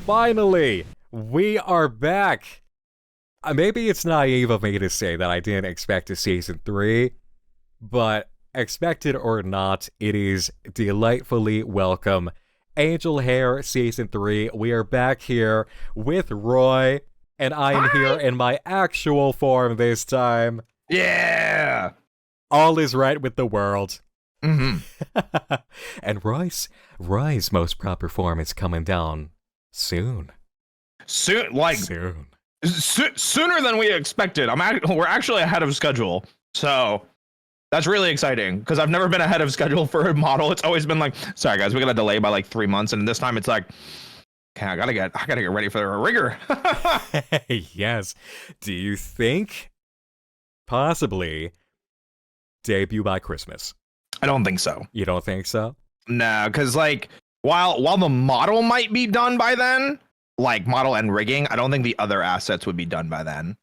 finally, we are back. Maybe it's naive of me to say that I didn't expect a season 3, but expect it or not, it is delightfully welcome. Angel Hare season 3. We are back here with Roy, and I am here in my actual form this time. Yeah! All is right with the world. Mm-hmm. And Roy's most proper form is coming down soon. Soon. Sooner than we expected. We're actually ahead of schedule. So that's really exciting because I've never been ahead of schedule for a model. It's always been like, sorry guys, we got a delay by like 3 months, and this time it's like, okay, I gotta get ready for the rigor. Yes. Do you think possibly debut by Christmas? I don't think so. You don't think so? No, because like while the model might be done by then, like model and rigging, I don't think the other assets would be done by then.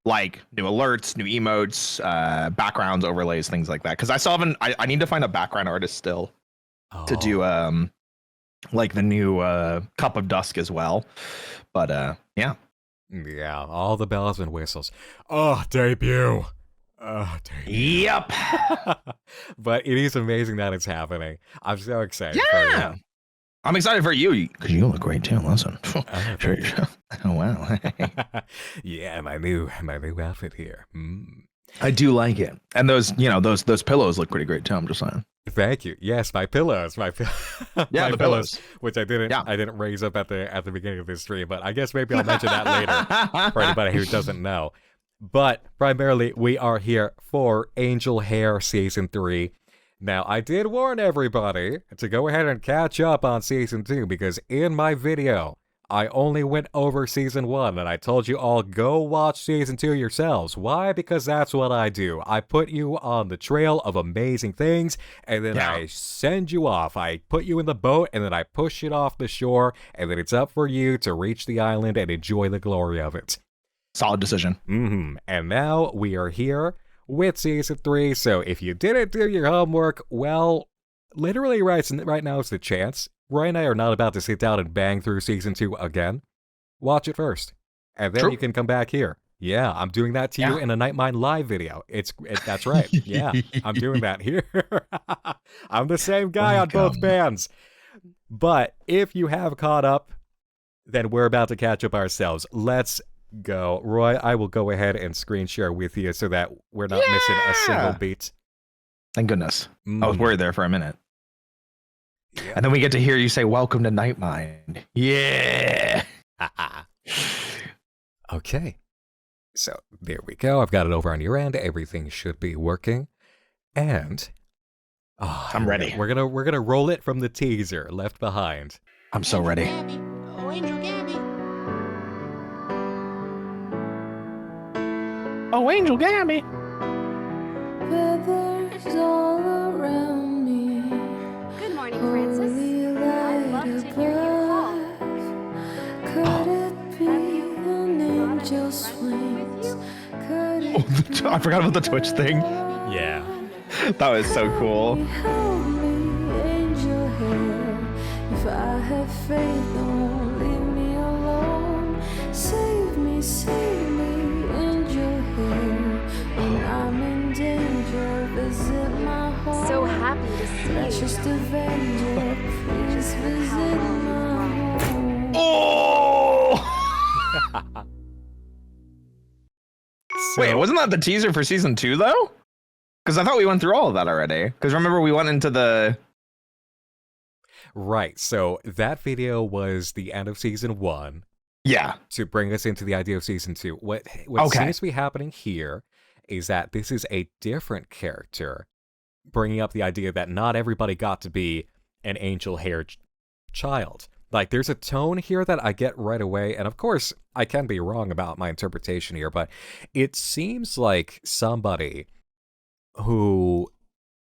Like new alerts, new emotes, backgrounds, overlays, things like that. Because I still haven't. I need to find a background artist still to do like the new Cup of Dusk as well. But yeah. Yeah, all the bells and whistles. Oh, debut. Yep. But it is amazing that it's happening. I'm so excited. Yeah. I'm excited for you because you look great too. Listen. Sure. Oh wow. Yeah, my new outfit here. I do like it, and those pillows look pretty great too. I'm just saying. Thank you. Yes, my pillows. Yeah, my the pillows, which I didn't raise up at the beginning of this stream, but I guess maybe I'll mention that later for anybody who doesn't know. But primarily, we are here for Angel Hare Season 3. Now, I did warn everybody to go ahead and catch up on Season 2, because in my video, I only went over Season 1, and I told you all, go watch Season 2 yourselves. Why? Because that's what I do. I put you on the trail of amazing things, and then I send you off. I put you in the boat, and then I push it off the shore, and then it's up for you to reach the island and enjoy the glory of it. Solid decision. And now we are here with Season 3, so if you didn't do your homework, well, literally right now is the chance. Roy and I are not about to sit down and bang through Season 2 again. Watch it first, and then you can come back here. Yeah, I'm doing that to you in a Nightmind live video. That's right. Yeah, I'm doing that here. I'm the same guy on both bands. But if you have caught up, then we're about to catch up ourselves. Let's go. Roy, I will go ahead and screen share with you so that we're not missing a single beat. Thank goodness. I was worried there for a minute. Yeah. And then we get to hear you say, welcome to Nightmind. Yeah. Okay. So there we go. I've got it over on your end. Everything should be working. And I'm ready. We're gonna roll it from the teaser left behind. I'm so ready. Oh, Angel Gabby. Oh, Angel Gabby. Feathers all around me. Good morning, Francis. I'd love to hear you call. Could it be an angel's wings? Could it I forgot about the Twitch thing. Yeah. That was so cool. help me, angel hair? If I have faith, don't leave me alone. Save me, angel hair. When I'm in danger, visit my home. So happy to see you. Precious Avenger, please visit my home. Oh! Wait, wasn't that the teaser for Season 2, though? Because I thought we went through all of that already. Because remember, we went into the... Right, so that video was the end of Season 1. Yeah. To bring us into the idea of Season 2. What seems to be happening here is that this is a different character, bringing up the idea that not everybody got to be an Angel Hare child. Like, there's a tone here that I get right away, and of course, I can be wrong about my interpretation here, but it seems like somebody who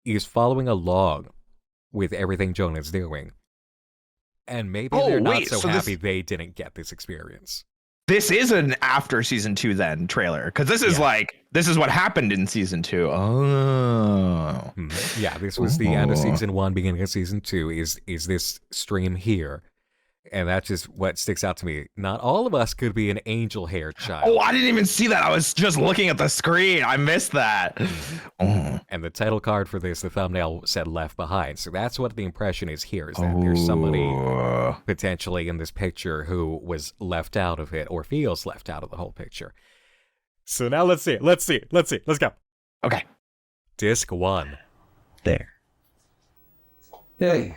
is following along with everything Jonah's doing, and maybe they're not so happy they didn't get this experience. This is an after Season 2 then trailer, because this is this is what happened in Season 2. Oh. Yeah, this was the end of Season 1, beginning of Season 2, is this stream here. And that's just what sticks out to me. Not all of us could be an Angel Hare child. Oh, I didn't even see that. I was just looking at the screen. I missed that. And the title card for this, the thumbnail said Left Behind. So that's what the impression is here, is that there's somebody potentially in this picture who was left out of it or feels left out of the whole picture. So now let's see. Let's go. Okay. Disc 1. There. Hey.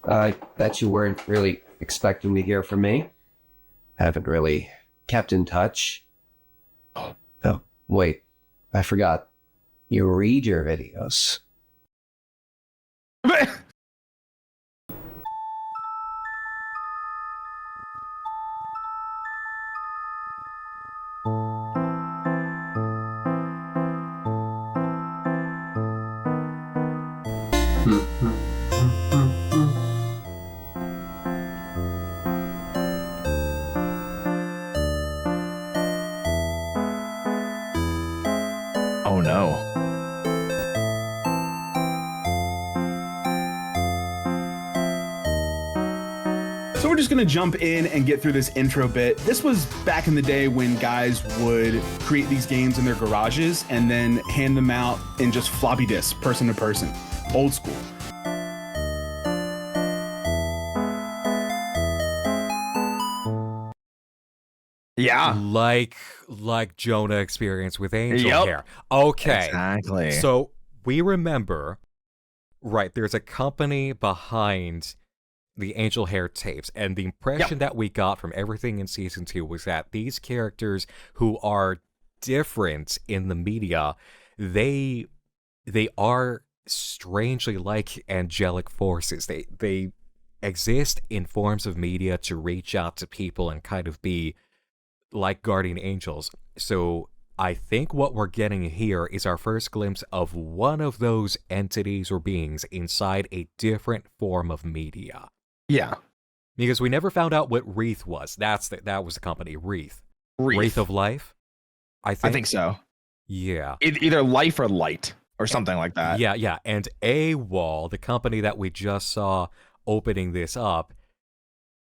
I bet you weren't really expecting to hear from me. Haven't really kept in touch. Oh, wait. I forgot. You read your videos. Oh no. So we're just gonna jump in and get through this intro bit. This was back in the day when guys would create these games in their garages and then hand them out in just floppy disks, person to person. Old school. Yeah. Like Jonah experienced with Angel Hare. Okay. Exactly. So we remember, right, there's a company behind the Angel Hare tapes, and the impression that we got from everything in season 2 was that these characters who are different in the media, they are strangely like angelic forces. They exist in forms of media to reach out to people and kind of be like guardian angels. So I think what we're getting here is our first glimpse of one of those entities or beings inside a different form of media. Yeah. Because we never found out what Wreath was. That was the company, Wreath. Wreath of Life? I think so. Yeah. Either Life or Light or something like that. Yeah. And AWOL, the company that we just saw opening this up,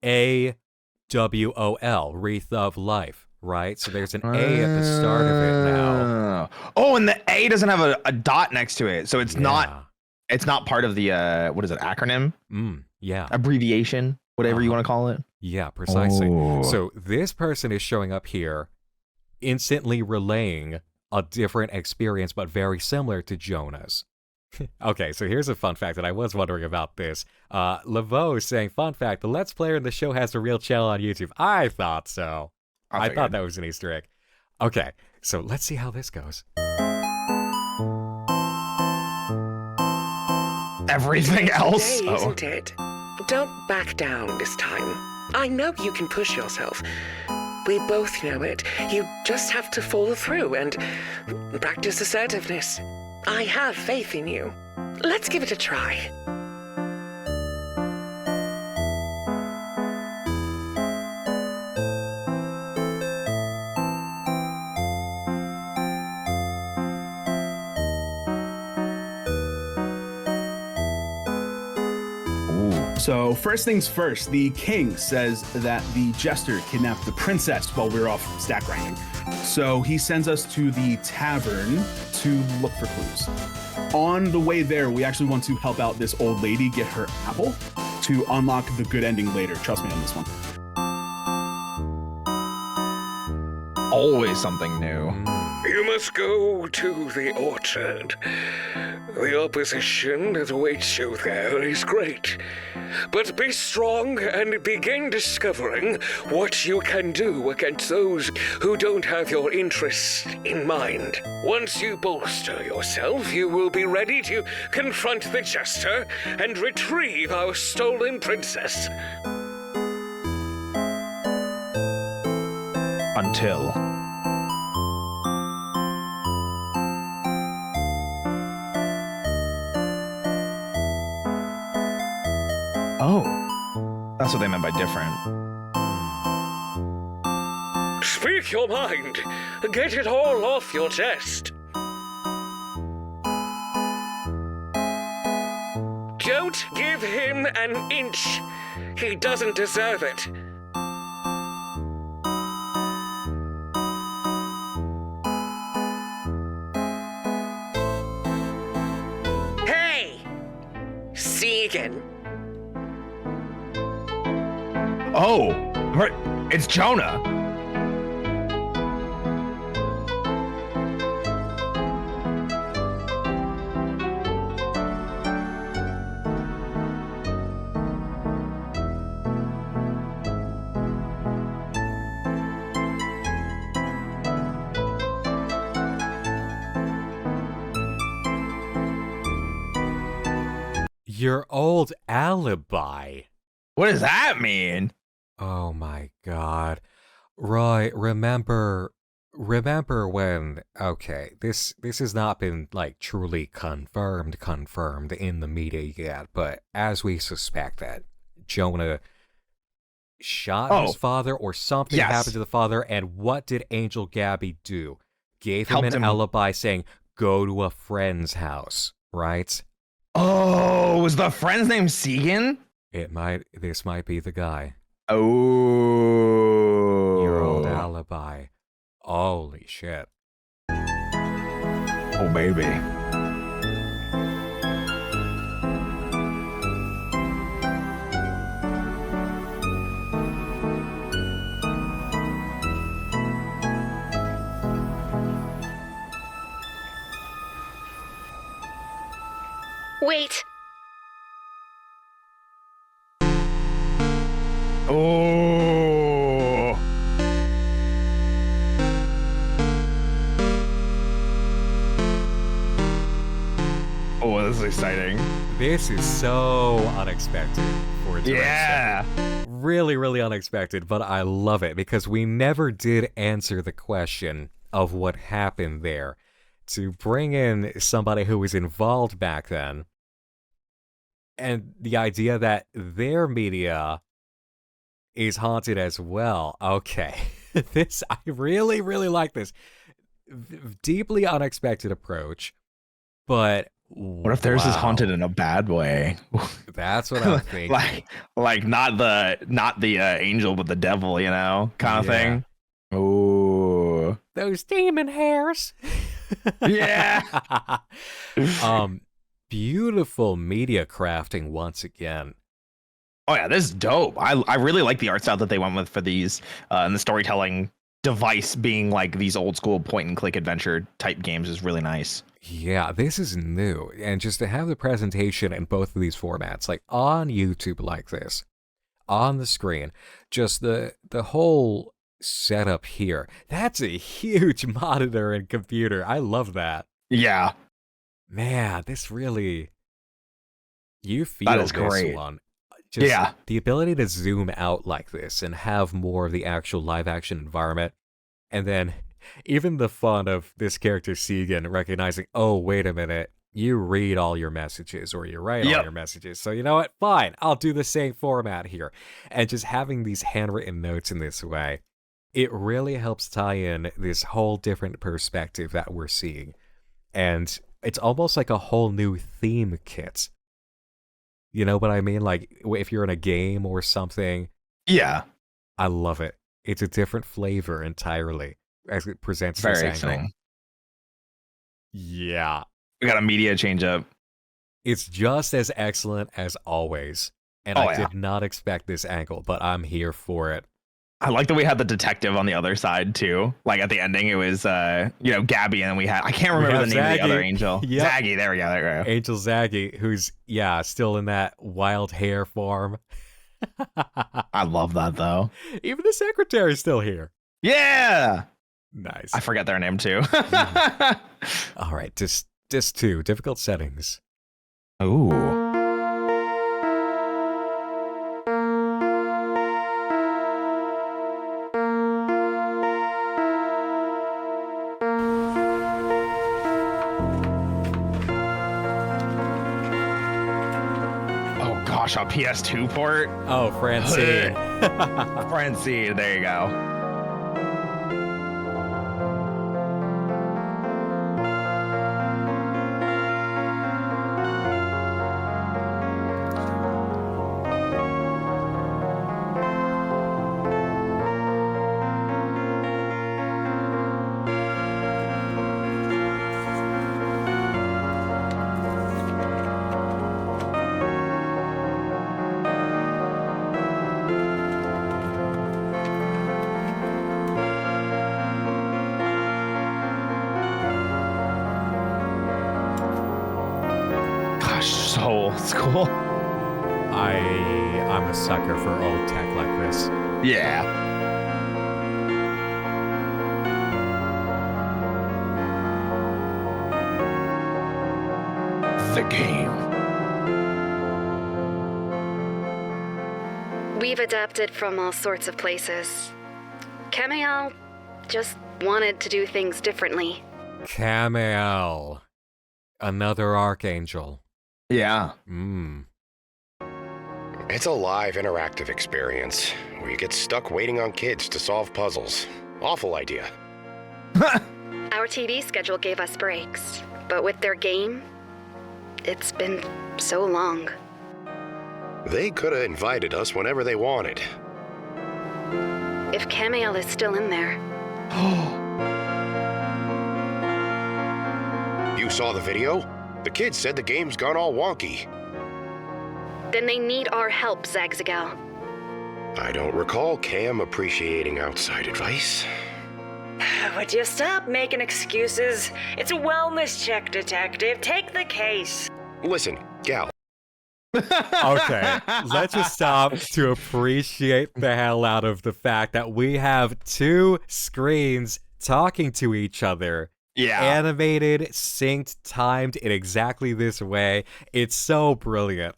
AWOL, Wreath of Life, right? So there's an A at the start of it now. Oh, and the A doesn't have a dot next to it. So it's not part of the what is it, acronym? Yeah. Abbreviation, whatever you want to call it. Yeah, precisely. Oh. So this person is showing up here, instantly relaying a different experience, but very similar to Jonah's. Okay, so here's a fun fact that I was wondering about this. Laveau is saying, fun fact, the Let's Player in the show has a real channel on YouTube. I thought so. I thought that was an Easter egg. Okay, so let's see how this goes. Everything else. Day, isn't it? Don't back down this time. I know you can push yourself. We both know it. You just have to follow through and practice assertiveness. I have faith in you. Let's give it a try. So first things first, the king says that the jester kidnapped the princess while we were off stack grinding. So he sends us to the tavern to look for clues. On the way there, we actually want to help out this old lady get her apple to unlock the good ending later. Trust me on this one. Always something new. You must go to the orchard. The opposition that awaits you there is great. But be strong and begin discovering what you can do against those who don't have your interests in mind. Once you bolster yourself, you will be ready to confront the jester and retrieve our stolen princess. Until. Oh, that's what they meant by different. Speak your mind. Get it all off your chest. Don't give him an inch. He doesn't deserve it. Hey! Segan. Oh, it's Jonah. Your old alibi. What does that mean? Oh my god. Roy, remember when, okay, this has not been like truly confirmed in the media yet, but as we suspect that Jonah shot his father or something happened to the father, and what did Angel Gabby do? Gave him an alibi saying, go to a friend's house, right? Oh, was the friend's name Segan? This might be the guy. Oh. Your old alibi. Holy shit. Oh, baby. Wait. Oh. Oh, this is exciting. This is so unexpected for it to really, really unexpected, but I love it because we never did answer the question of what happened there. To bring in somebody who was involved back then, and the idea that their media is haunted as well. Okay, I really, really like this. Deeply unexpected approach, but what if theirs is haunted in a bad way? That's what I'm thinking. like not the angel, but the devil, you know, kind of thing. Oh, those demon hairs. Yeah. Beautiful media crafting once again. Oh yeah, this is dope. I really like the art style that they went with for these, and the storytelling device being like these old school point and click adventure type games is really nice. Yeah, this is new, and just to have the presentation in both of these formats, like on YouTube like this, on the screen, just the whole setup here. That's a huge monitor and computer. I love that. Yeah. Man, this really, you feel that is this great. one. Just the ability to zoom out like this and have more of the actual live action environment. And then even the fun of this character Segan recognizing, oh, wait a minute, you read all your messages or you write all your messages. So you know what? Fine, I'll do the same format here. And just having these handwritten notes in this way, it really helps tie in this whole different perspective that we're seeing. And it's almost like a whole new theme kit. You know what I mean? Like if you're in a game or something. Yeah. I love it. It's a different flavor entirely as it presents this angle. Exciting. Yeah. We got a media change up. It's just as excellent as always. And I did not expect this angle, but I'm here for it. I like that we had the detective on the other side too. Like at the ending, it was Gabby, and then I can't remember the name of the other angel. Yep. Zaggy, there we go. Angel Zaggy, who's still in that wild hair form. I love that though. Even the secretary's still here. Yeah. Nice. I forget their name too. All right, just 2 difficult settings. Ooh. A PS2 port. Oh, Francine. Francine, there you go. so old school. I'm a sucker for old tech like this. Yeah. The game. We've adapted from all sorts of places. Camiel just wanted to do things differently. Camiel. Another archangel. Yeah. It's a live, interactive experience where you get stuck waiting on kids to solve puzzles. Awful idea. Our TV schedule gave us breaks, but with their game, it's been so long. They could have invited us whenever they wanted. If Camiel is still in there. You saw the video? The kids said the game's gone all wonky. Then they need our help, Zagzagal. I don't recall Cam appreciating outside advice. Would you stop making excuses? It's a wellness check, detective. Take the case. Listen, gal. Okay, let's just stop to appreciate the hell out of the fact that we have two screens talking to each other. Yeah. Animated, synced, timed in exactly this way. It's so brilliant.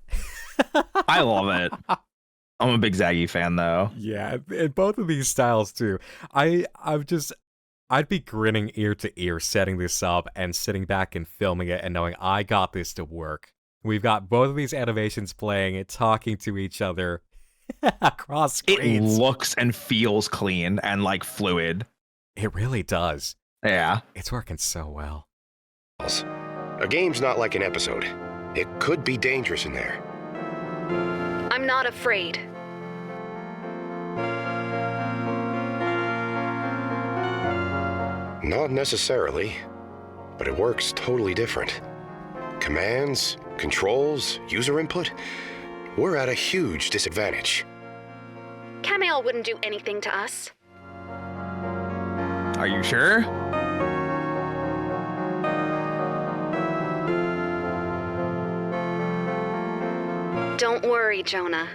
I love it. I'm a big Zaggy fan, though. Yeah, in both of these styles, too. I'd be grinning ear to ear setting this up and sitting back and filming it and knowing I got this to work. We've got both of these animations playing and talking to each other across screens. It looks and feels clean and, like, fluid. It really does. Yeah. It's working so well. A game's not like an episode. It could be dangerous in there. I'm not afraid. Not necessarily, but it works totally different. Commands, controls, user input, we're at a huge disadvantage. Camiel wouldn't do anything to us. Are you sure? Don't worry, Jonah.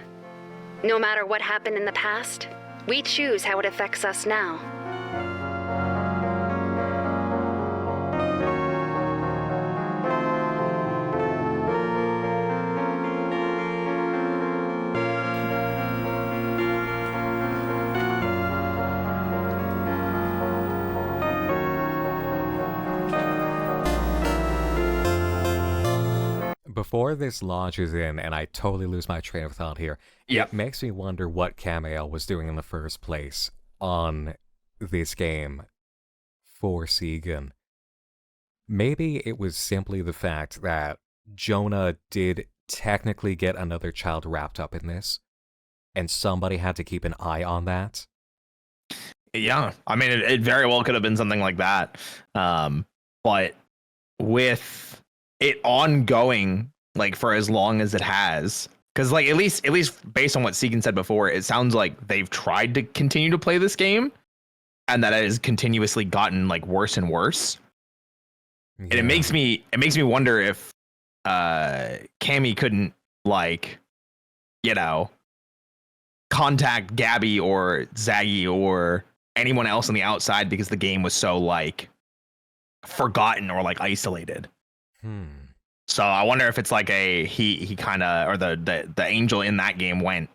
No matter what happened in the past, we choose how it affects us now. Before this launches in, and I totally lose my train of thought here, Yep. It makes me wonder what Camiel was doing in the first place on this game for Segan. Maybe it was simply the fact that Jonah did technically get another child wrapped up in this, and somebody had to keep an eye on that. Yeah. I mean, it very well could have been something like that. But with it ongoing, like, for as long as it has, because, like, at least based on what Segan said before, it sounds like they've tried to continue to play this game, and that it has continuously gotten, like, worse and worse. Yeah. And it makes me wonder if Cammy couldn't, like, contact Gabby or Zaggy or anyone else on the outside because the game was so, like, forgotten or, like, isolated. So I wonder if it's like he kind of, or the angel in that game went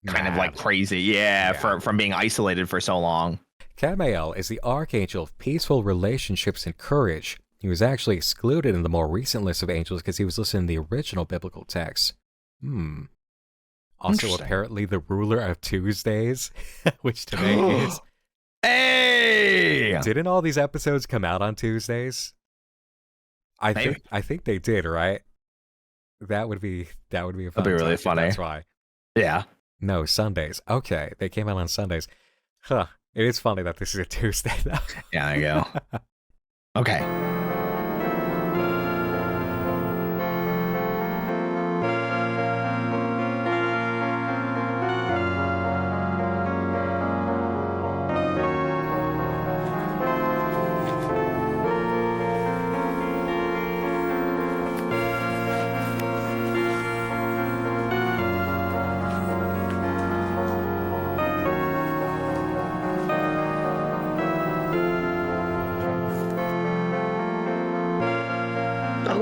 kind of like crazy, yeah. from being isolated for so long. Camiel is the archangel of peaceful relationships and courage. He was actually excluded in the more recent list of angels because he was listed in the original biblical text. Also, apparently the ruler of Tuesdays, which today is. Hey! Didn't all these episodes come out on Tuesdays? I think they did, right? That would be a fun. That'd be really funny. That's why. Yeah. No, Sundays. Okay, they came out on Sundays. Huh. It is funny that this is a Tuesday, though. Yeah, there you go. Okay.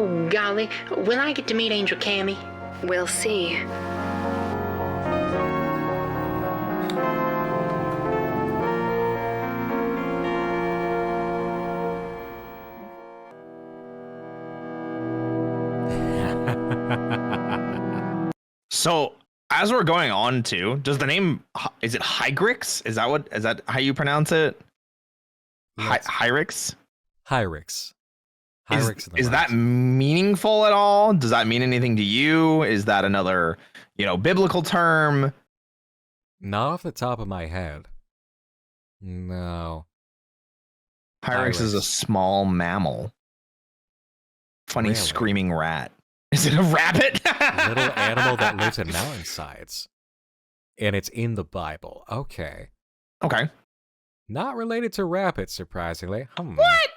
Oh, golly. Will I get to meet Angel Cammy? We'll see. So as we're going on to, does the name, is it Hygrix? Is that how you pronounce it? Yes. Hygrix? Hyrix. Is that meaningful at all? Does that mean anything to you? Is that another, biblical term? Not off the top of my head. No. Hyrax is a small mammal. Funny Really? screaming rat. Is it a rabbit? Little animal that lives in mountainsides. And it's in the Bible. Okay. Okay. Not related to rabbits, surprisingly. What?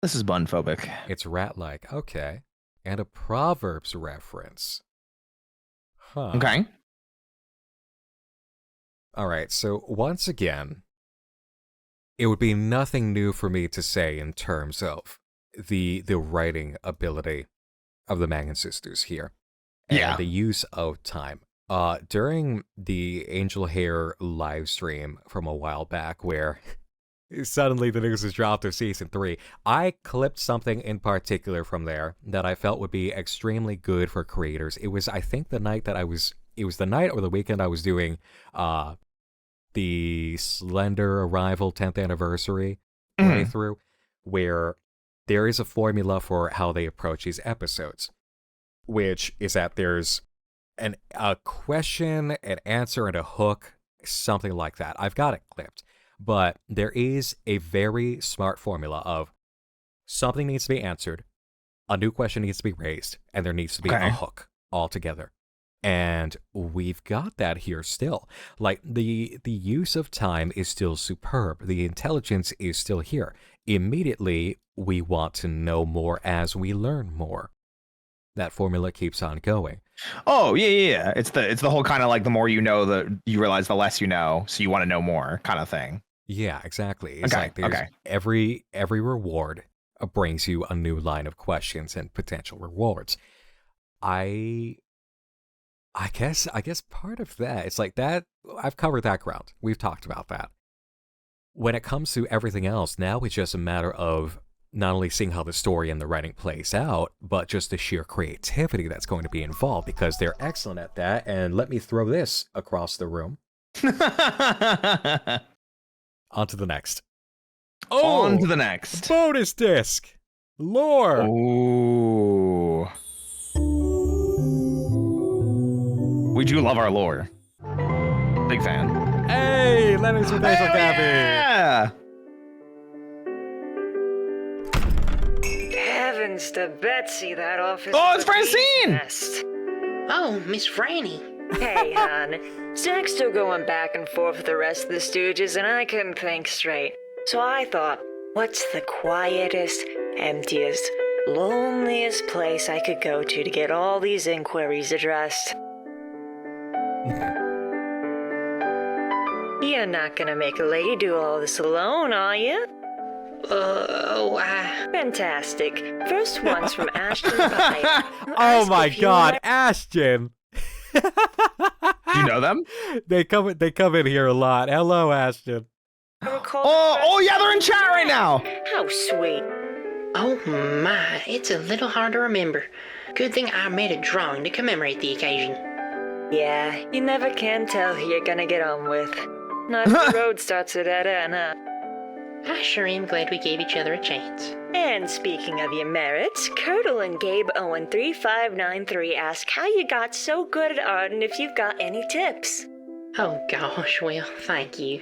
This is bun-phobic. It's rat-like. Okay. And a Proverbs reference. Huh. Okay. All right, so once again, it would be nothing new for me to say in terms of the writing ability of the Mangan sisters here. And the use of time. During the Angel Hare live stream from a while back where suddenly the news was dropped of season 3, I clipped something in particular from there that I felt would be extremely good for creators. It was, I think, the night or the weekend I was doing the Slender Arrival 10th anniversary playthrough, where there is a formula for how they approach these episodes, which is that there's a question, an answer, and a hook, something like that. I've got it clipped. But there is a very smart formula of something needs to be answered, a new question needs to be raised, and there needs to be a hook altogether. And we've got that here still. Like, the use of time is still superb. The intelligence is still here. Immediately, we want to know more as we learn more. That formula keeps on going. Oh, yeah. It's the whole kind of like the more you know, you realize the less you know, so you want to know more kind of thing. Yeah, exactly. It's like there's every reward brings you a new line of questions and potential rewards. I guess part of that, it's like that, I've covered that ground. We've talked about that. When it comes to everything else, now it's just a matter of not only seeing how the story and the writing plays out, but just the sheer creativity that's going to be involved, because they're excellent at that. And let me throw this across the room. On to the next. On to the next. Bonus disc. Lore. Ooh. We do love our lore. Big fan. Hey, Leonard's with Angel Gabby. Yeah. Heavens to Betsy, that office. Oh, it's Francine! Oh, Miss Franny. Hey, hon. Zach's still going back and forth with the rest of the Stooges, and I couldn't think straight. So I thought, what's the quietest, emptiest, loneliest place I could go to get all these inquiries addressed? You're not gonna make a lady do all this alone, are you? Fantastic. First one's from Ashton Byer. Oh my God, Ashton! Do you know them? They come in here a lot. Hello, Ashton. Oh yeah, they're in chat right now. How sweet. Oh my, it's a little hard to remember. Good thing I made a drawing to commemorate the occasion. Yeah, you never can tell who you're gonna get on with. Not if the road starts at dead end, huh? I sure am glad we gave each other a chance. And speaking of your merits, Curdle and Gabe Owen 3593 ask how you got so good at art and if you've got any tips. Oh gosh, well, thank you.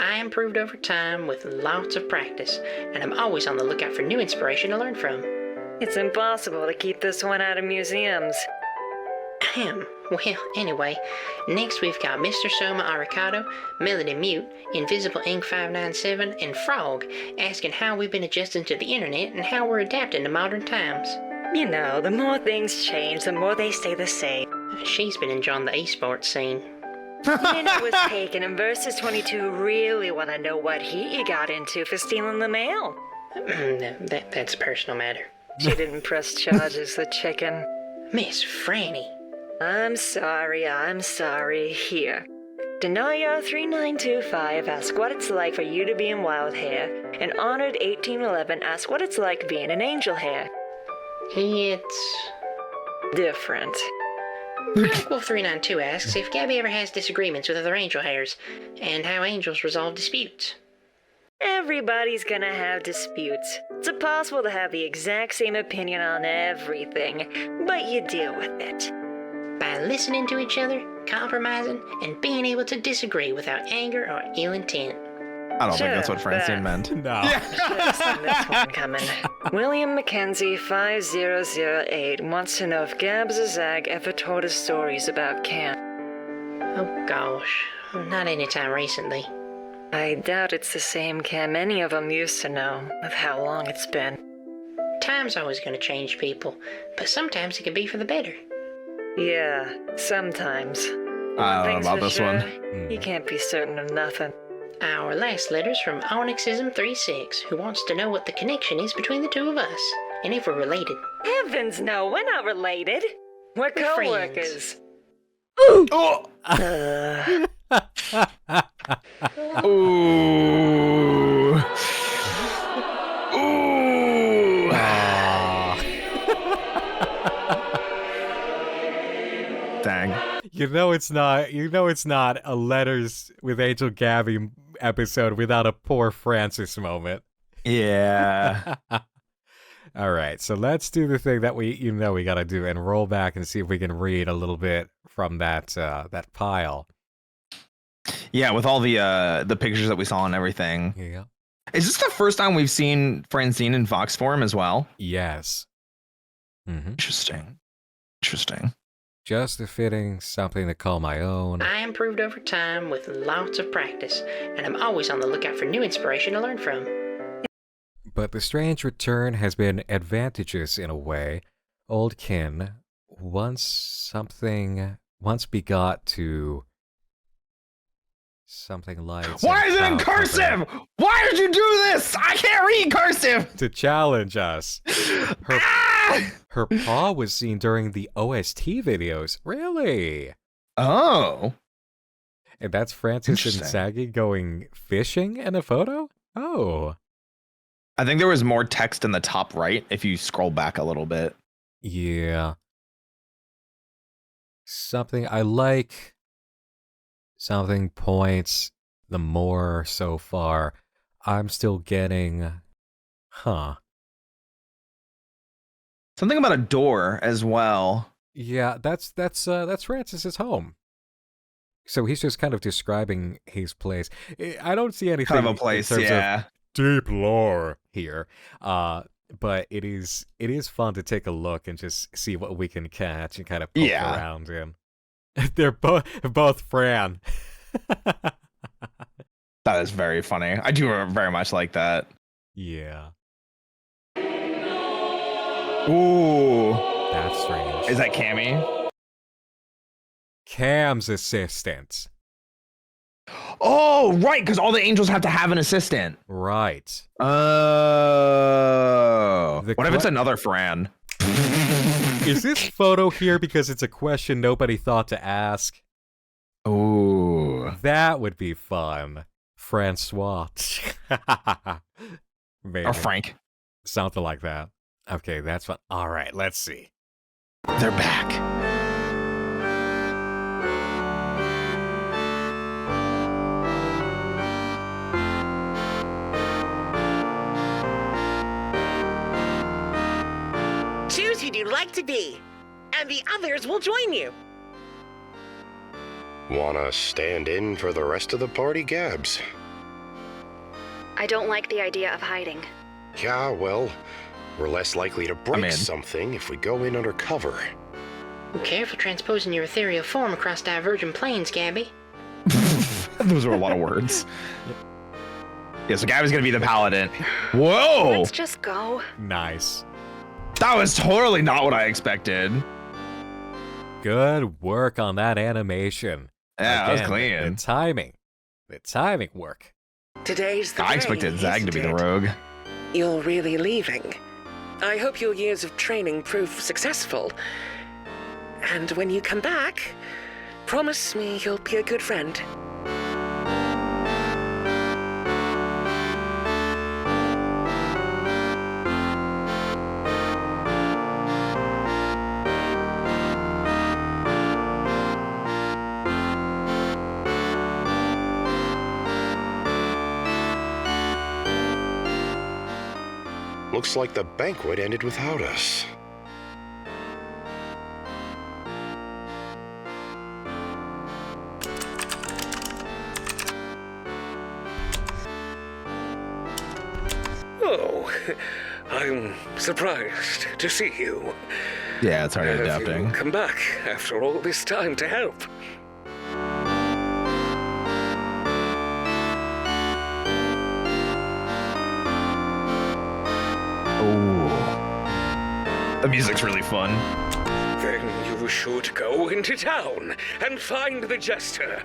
I improved over time with lots of practice, and I'm always on the lookout for new inspiration to learn from. It's impossible to keep this one out of museums. Well, anyway, next we've got Mr. Soma Aricado, Melody Mute, Invisible Ink 597, and Frog asking how we've been adjusting to the internet and how we're adapting to modern times. You know, the more things change, the more they stay the same. She's been enjoying the esports scene. Minute was taken, and Versus 22 really want to know what heat you got into for stealing the mail. That's a personal matter. She didn't press charges, the chicken. Miss Franny. I'm sorry. Here. Denier 3925 ask what it's like for you to be in Wild Hare, and Honored 1811 ask what it's like being an Angel Hare. It's different. Wolf 392 asks if Gabby ever has disagreements with other Angel Hares, and how angels resolve disputes. Everybody's gonna have disputes. It's impossible to have the exact same opinion on everything, but you deal with it. By listening to each other, compromising, and being able to disagree without anger or ill intent. I don't think that's what Francine meant. No. Should've seen this one coming. William Mackenzie 5008 wants to know if Gabs or Zag ever told us stories about Cam. Oh gosh, not anytime recently. I doubt it's the same Cam any of them used to know, with how long it's been. Time's always gonna change people, but sometimes it can be for the better. Yeah, sometimes. I don't know about this one. You can't be certain of nothing. Our last letter's from Onyxism36, who wants to know what the connection is between the two of us, and if we're related. Heavens no, we're not related. We're co-workers. Ooh! Ooh! Ooh! Dang. You know it's not a Letters with Angel Gabby episode without a poor Francis moment. Yeah. All right, so let's do the thing that we gotta do and roll back and see if we can read a little bit from that pile. Yeah, with all the pictures that we saw and everything. Yeah. Is this the first time we've seen Francine in Vox form as well? Yes. Mm-hmm. Interesting. Just a fitting something to call my own. I improved over time with lots of practice, and I'm always on the lookout for new inspiration to learn from. But the strange return has been advantageous in a way. Old kin, once begot to something like... Why is it in cursive? Why did you do this? I can't read cursive! To challenge us. Her paw was seen during the OST videos. Really? Oh. And that's Francis and Saggy going fishing in a photo? Oh. I think there was more text in the top right if you scroll back a little bit. Yeah. Something I like. Something points the more so far. I'm still getting... Something about a door as well. Yeah, that's Francis's home. So he's just kind of describing his place. I don't see anything kind of a place, in terms yeah. of deep lore here. But it is fun to take a look and just see what we can catch and kind of poke around in. They're both Fran. That is very funny. I do very much like that. Yeah. Ooh. That's strange. Is that Cammy? Cam's assistant. Oh, right, because all the angels have to have an assistant. Right. Oh. What if it's another Fran? Is this photo here because it's a question nobody thought to ask? Ooh. That would be fun. Francois. Or Frank. Something like that. Okay, that's fun. All right, let's see. They're back. Choose who you'd like to be, and the others will join you. Wanna stand in for the rest of the party, Gabs? I don't like the idea of hiding. Yeah, well, we're less likely to break something if we go in under cover. Careful transposing your ethereal form across divergent planes, Gabby. Those are a lot of words. Yeah, so Gabby's gonna be the paladin. Whoa! Let's just go. Nice. That was totally not what I expected. Good work on that animation. Yeah, that was clean. The timing work. Today's the I day, expected Zag to be the isn't it? rogue. You're really leaving. I hope your years of training prove successful. And when you come back, promise me you'll be a good friend. Looks like the banquet ended without us. Oh, I'm surprised to see you. Yeah, it's already Have adapting. you come back after all this time to help? The music's really fun. Then you should go into town and find the jester.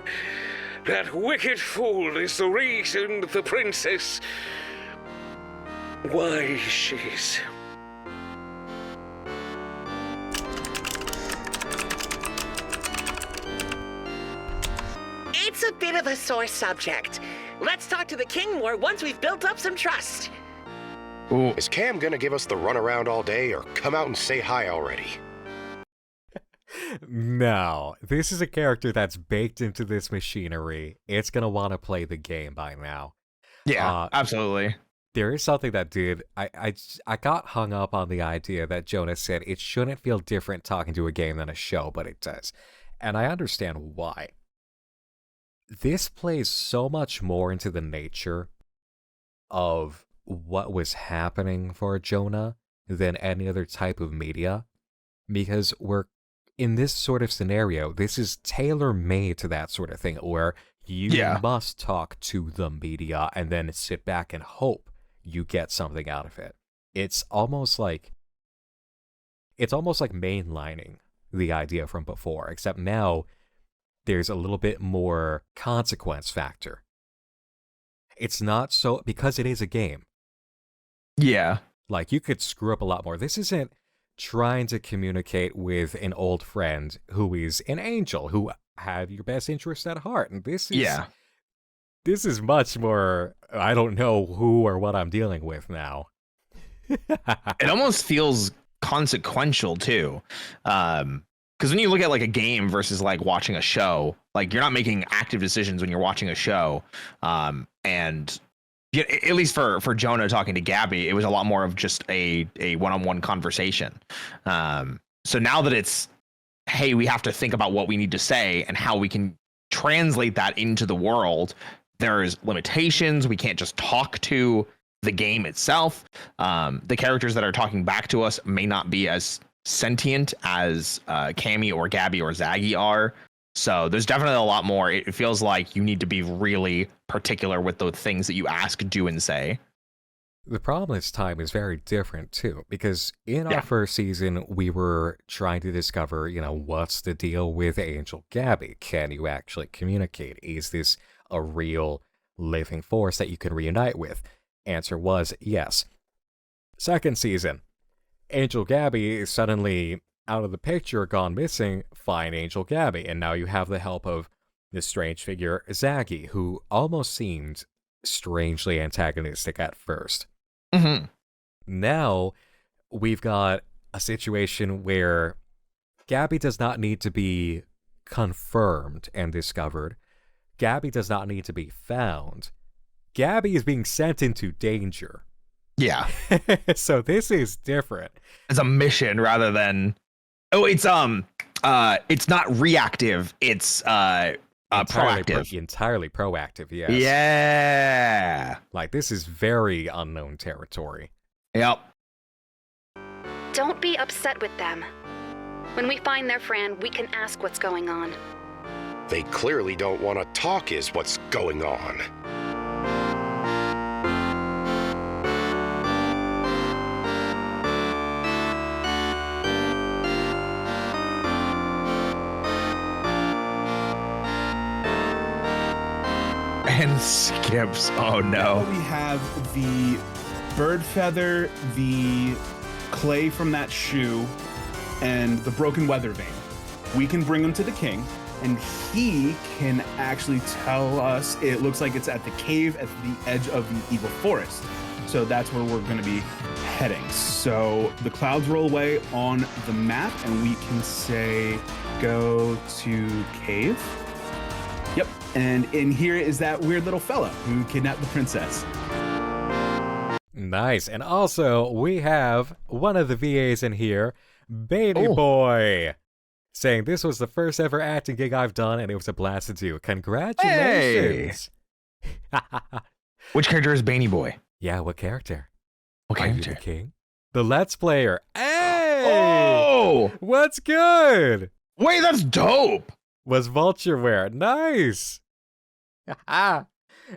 That wicked fool is the reason the princess... why she's... It's a bit of a sore subject. Let's talk to the king more once we've built up some trust. Ooh. Is Cam gonna give us the runaround all day or come out and say hi already? No, this is a character that's baked into this machinery. It's gonna want to play the game by now. Yeah, absolutely. There is something that I got hung up on the idea that Jonas said it shouldn't feel different talking to a game than a show, but it does. And I understand why. This plays so much more into the nature of what was happening for Jonah than any other type of media, because we're in this sort of scenario, this is tailor-made to that sort of thing where you must talk to the media and then sit back and hope you get something out of it. It's almost like mainlining the idea from before, except now there's a little bit more consequence factor. It's not so, because it is a game. Yeah. Like, you could screw up a lot more. This isn't trying to communicate with an old friend who is an angel, who had your best interest at heart. And this is much more, I don't know who or what I'm dealing with now. It almost feels consequential, too. Because when you look at like a game versus like watching a show, like you're not making active decisions when you're watching a show. And at least for Jonah talking to Gabby, it was a lot more of just a one-on-one conversation. So now that it's, hey, we have to think about what we need to say and how we can translate that into the world, there's limitations. We can't just talk to the game itself. The characters that are talking back to us may not be as sentient as Cammy or Gabby or Zaggy are. So there's definitely a lot more. It feels like you need to be really particular with the things that you ask, do, and say. The problem this time is very different, too, because in our first season, we were trying to discover, what's the deal with Angel Gabby? Can you actually communicate? Is this a real living force that you can reunite with? Answer was yes. Second season, Angel Gabby is suddenly out of the picture, gone missing. Find Angel Gabby, and now you have the help of this strange figure, Zaggy, who almost seemed strangely antagonistic at first. Mm-hmm. Now, we've got a situation where Gabby does not need to be confirmed and discovered. Gabby does not need to be found. Gabby is being sent into danger. Yeah. So this is different. It's a mission rather than... Oh, it's not reactive. It's proactive. Entirely proactive, yes. Yeah. Like, this is very unknown territory. Yep. Don't be upset with them. When we find their friend, we can ask what's going on. They clearly don't want to talk is what's going on. And skips. Oh no. We have the bird feather, the clay from that shoe and the broken weather vane. We can bring them to the king, and he can actually tell us it looks like it's at the cave at the edge of the evil forest. So that's where we're going to be heading. So the clouds roll away on the map, and we can say go to cave. Yep. And in here is that weird little fella who kidnapped the princess. Nice. And also, we have one of the VAs in here, Baby Boy, saying this was the first ever acting gig I've done, and it was a blast to do. Congratulations. Hey. Which character is Baby Boy? Yeah, what character? What Are you character? the king? The Let's Player. Hey! Oh! What's good? Wait, that's dope! Was Vulture wear? Nice! Hey,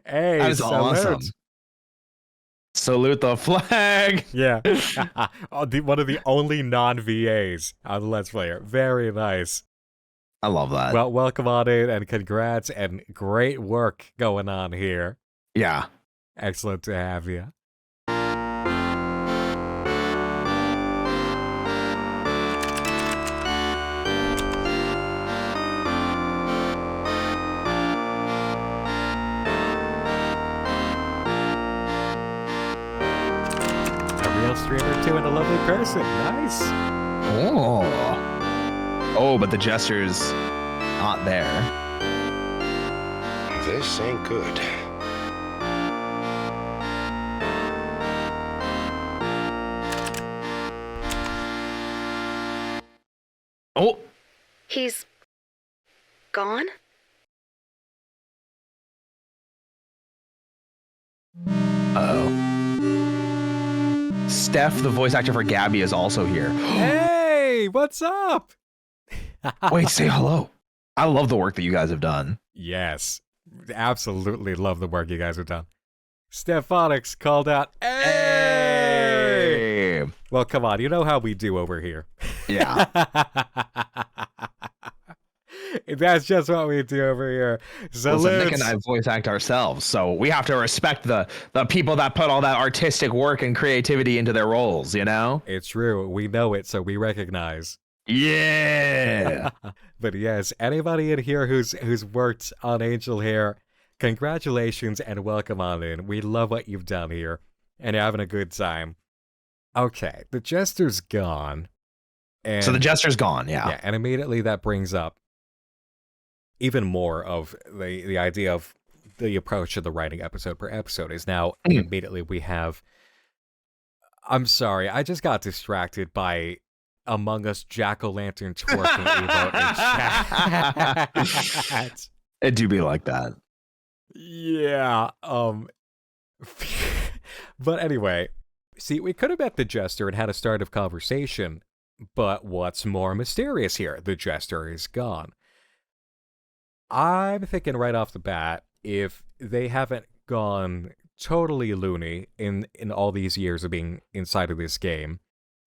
That is salute. awesome. Salute the flag! Yeah. One of the only non-VAs on the Let's Player. Very nice. I love that. Well, welcome on in, and congrats, and great work going on here. Yeah. Excellent to have you. Streamer too, and a lovely person. Nice. Oh, but the jester's not there. This ain't good. Oh. He's gone? Uh-oh. Steph, the voice actor for Gabby, is also here. Hey, what's up? Wait, say hello. I love the work that you guys have done. Yes, absolutely love the work you guys have done. Stephonics called out, hey! Well, come on, you know how we do over here. Yeah. That's just what we do over here. Listen, Nick and I voice act ourselves, so we have to respect the people that put all that artistic work and creativity into their roles, you know? It's true. We know it, so we recognize. Yeah. But yes, anybody in here who's worked on Angel Hare, congratulations and welcome on in. We love what you've done here, and you're having a good time. Okay, the jester's gone. And, so the jester's gone, yeah. Yeah, and immediately that brings up even more of the idea of the approach of the writing episode per episode is now immediately we have. I'm sorry, I just got distracted by Among Us jack-o'-lantern twerking emote in chat. It do be like that. Yeah. But anyway, see, we could have met the jester and had a start of conversation, but what's more mysterious here? The jester is gone. I'm thinking right off the bat, if they haven't gone totally loony in all these years of being inside of this game,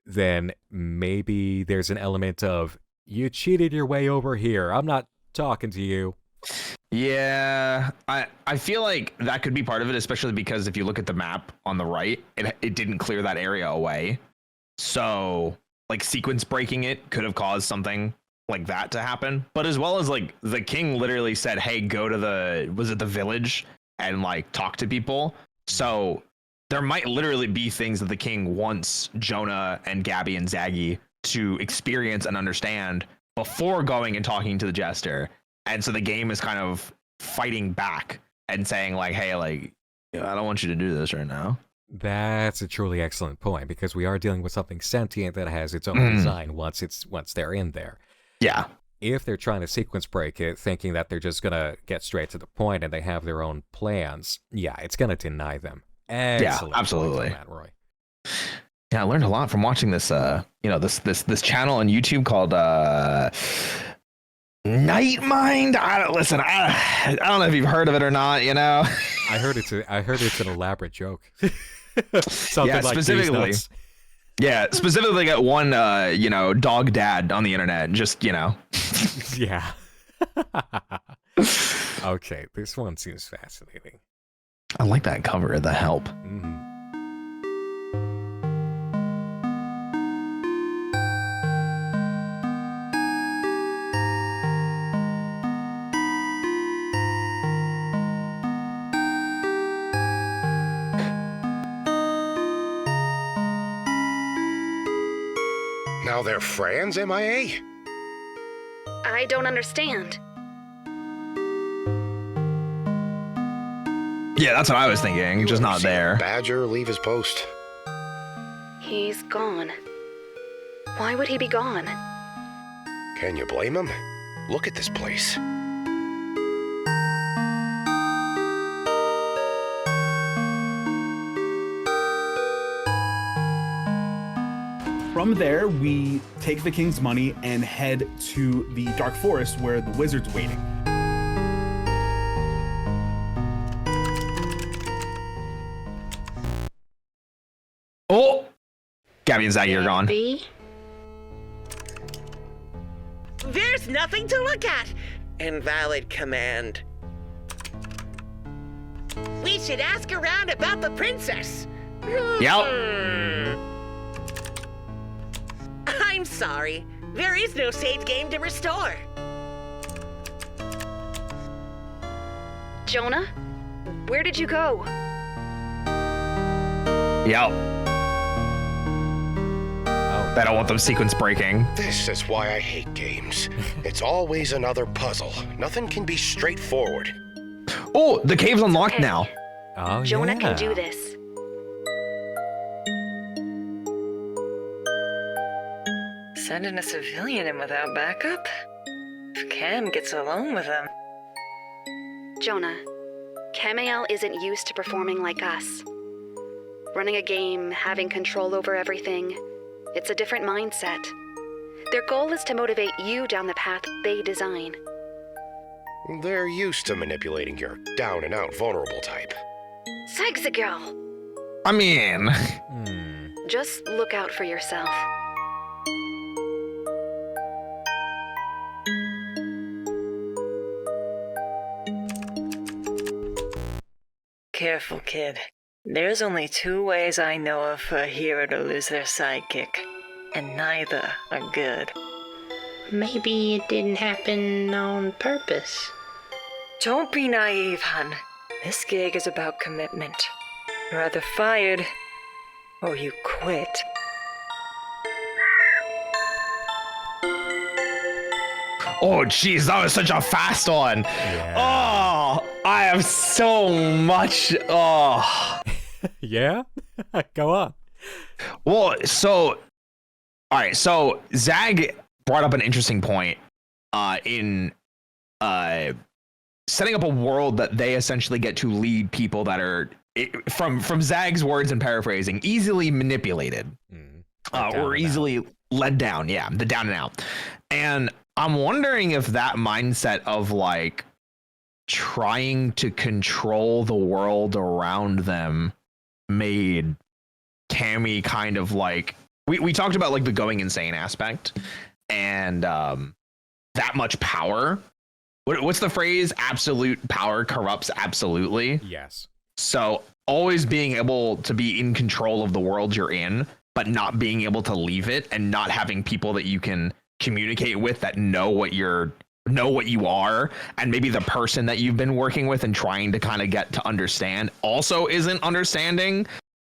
then maybe there's an element of, you cheated your way over here. I'm not talking to you. Yeah, I feel like that could be part of it, especially because if you look at the map on the right, it didn't clear that area away. So, like, sequence breaking it could have caused something like that to happen, but as well as like the king literally said, hey, go to the village and like talk to people. So there might literally be things that the king wants Jonah and Gabby and Zaggy to experience and understand before going and talking to the jester. And so the game is kind of fighting back and saying like, hey, like, I don't want you to do this right now. That's a truly excellent point, because we are dealing with something sentient that has its own design once they're in there. Yeah. If they're trying to sequence break it, thinking that they're just going to get straight to the point and they have their own plans, yeah, it's going to deny them. Excellent. Yeah, absolutely. Point on that, Roy. Yeah, I learned a lot from watching this, this channel on YouTube called Night Mind. I don't know if you've heard of it or not, you know? I heard it's an elaborate joke. Something yeah, like specifically. Yeah, specifically got one, dog dad on the internet. Just, Yeah. Okay, this one seems fascinating. I like that cover of The Help. Now they're Fran's MIA? I don't understand. Yeah, that's what I was thinking. Just not there. Badger leave his post. He's gone. Why would he be gone? Can you blame him? Look at this place. From there, we take the king's money and head to the dark forest where the wizard's waiting. Oh! Gabby and Zaggy are gone. There's nothing to look at. Invalid command. We should ask around about the princess. Yep. I'm sorry. There is no saved game to restore. Jonah? Where did you go? Yep. I don't want them sequence breaking. This is why I hate games. It's always another puzzle. Nothing can be straightforward. Oh, the cave's unlocked now. Oh, Jonah yeah. can do this. Sending a civilian in without backup? If Cam gets alone with him. Jonah, Camiel isn't used to performing like us. Running a game, having control over everything, it's a different mindset. Their goal is to motivate you down the path they design. They're used to manipulating your down-and-out vulnerable type. Sexy girl! I mean... Just look out for yourself. Careful, kid. There's only 2 ways I know of for a hero to lose their sidekick, and neither are good. Maybe it didn't happen on purpose. Don't be naive, hun. This gig is about commitment. You're either fired, or you quit. Oh, jeez, that was such a fast one. Yeah. Oh, I have so much. Oh. Yeah? Go on. Well, so, all right. So Zag brought up an interesting point in setting up a world that they essentially get to lead people that are, from Zag's words and paraphrasing, easily manipulated or easily led down. Yeah, the down and out. And I'm wondering if that mindset of like trying to control the world around them made Cammy kind of like, we talked about like the going insane aspect and that much power. What's the phrase? Absolute power corrupts absolutely. Yes. So always being able to be in control of the world you're in, but not being able to leave it and not having people that you can communicate with that know what you are, and maybe the person that you've been working with and trying to kind of get to understand also isn't understanding,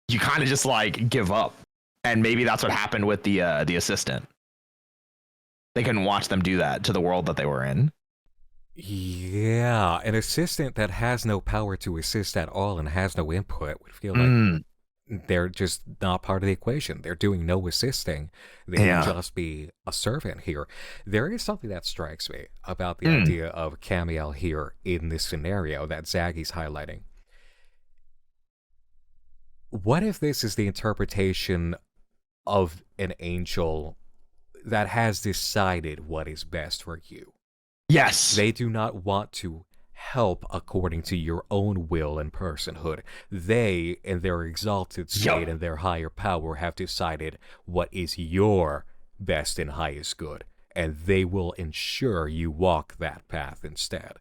you kind of just like give up. And maybe that's what happened with the assistant. They couldn't watch them do that to the world that they were in. Yeah, an assistant that has no power to assist at all and has no input would feel like they're just not part of the equation. They're doing no assisting. They can just be a servant here. There is something that strikes me about the idea of Camiel here in this scenario that Zaggy's highlighting. What if this is the interpretation of an angel that has decided what is best for you? Yes. They do not want to help according to your own will and personhood. They, in their exalted state and their higher power, have decided what is your best and highest good, and they will ensure you walk that path instead.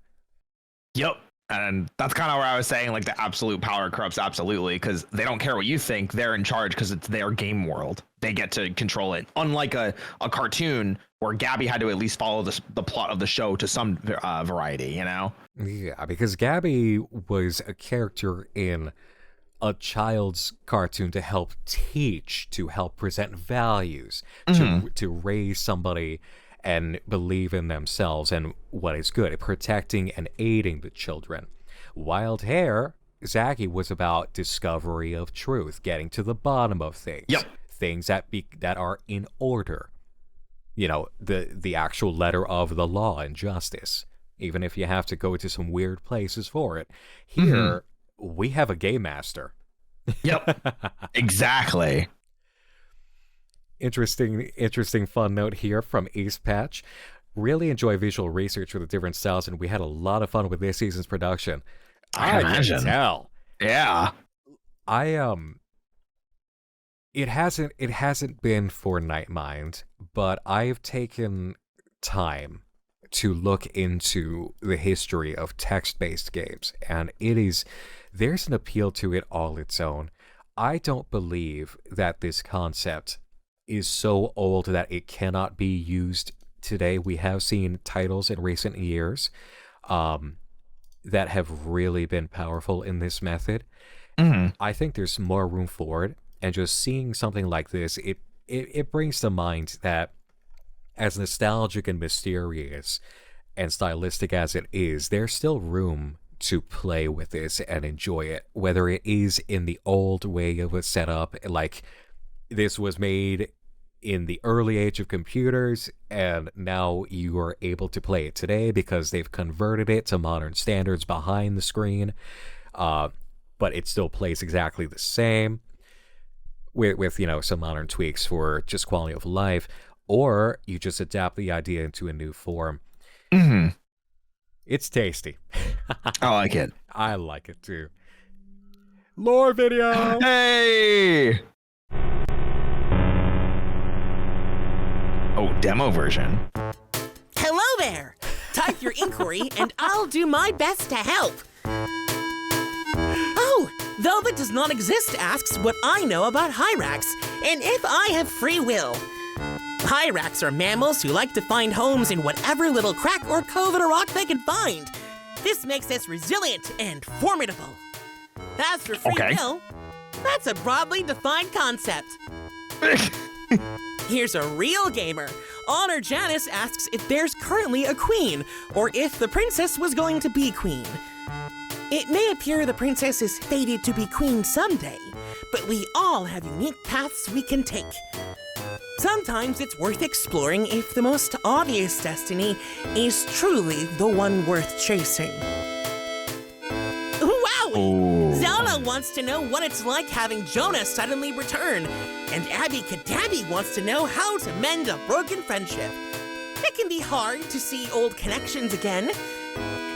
Yep. And that's kind of where I was saying, like, the absolute power corrupts absolutely, because they don't care what you think. They're in charge because it's their game world. They get to control it. Unlike a cartoon where Gabby had to at least follow the plot of the show to some variety, you know? Yeah, because Gabby was a character in a child's cartoon to help teach, to help present values, to raise somebody and believe in themselves and what is good, protecting and aiding the children. Wild Hare, Zaki, was about discovery of truth, getting to the bottom of things. Yep. Things that are in order. The actual letter of the law and justice, even if you have to go to some weird places for it. Here, we have a game master. Yep. Exactly. Interesting fun note here from East Patch. Really enjoy visual research for the different styles, and we had a lot of fun with this season's production. I can tell. Yeah. It hasn't been for Nightmind, but I've taken time to look into the history of text-based games, and there's an appeal to it all its own. I don't believe that this concept is so old that it cannot be used today. We have seen titles in recent years that have really been powerful in this method. I think there's more room for it, and just seeing something like this, it brings to mind that as nostalgic and mysterious and stylistic as it is, there's still room to play with this and enjoy it, whether it is in the old way of a setup, like this was made in the early age of computers, and now you are able to play it today because they've converted it to modern standards behind the screen, but it still plays exactly the same with some modern tweaks for just quality of life, or you just adapt the idea into a new form. It's tasty. I like it. I like it too. Lore video! Hey! Oh, demo version. Hello there! Type your inquiry and I'll do my best to help. Oh, Velvet Does Not Exist asks what I know about hyrax and if I have free will. Hyrax are mammals who like to find homes in whatever little crack or cove in a rock they can find. This makes us resilient and formidable. As for free will, that's a broadly defined concept. Here's a real gamer. Honor Janice asks if there's currently a queen, or if the princess was going to be queen. It may appear the princess is fated to be queen someday, but we all have unique paths we can take. Sometimes it's worth exploring if the most obvious destiny is truly the one worth chasing. Wowie! Zelda wants to know what it's like having Jonah suddenly return, and Abby Kadabi wants to know how to mend a broken friendship. It can be hard to see old connections again,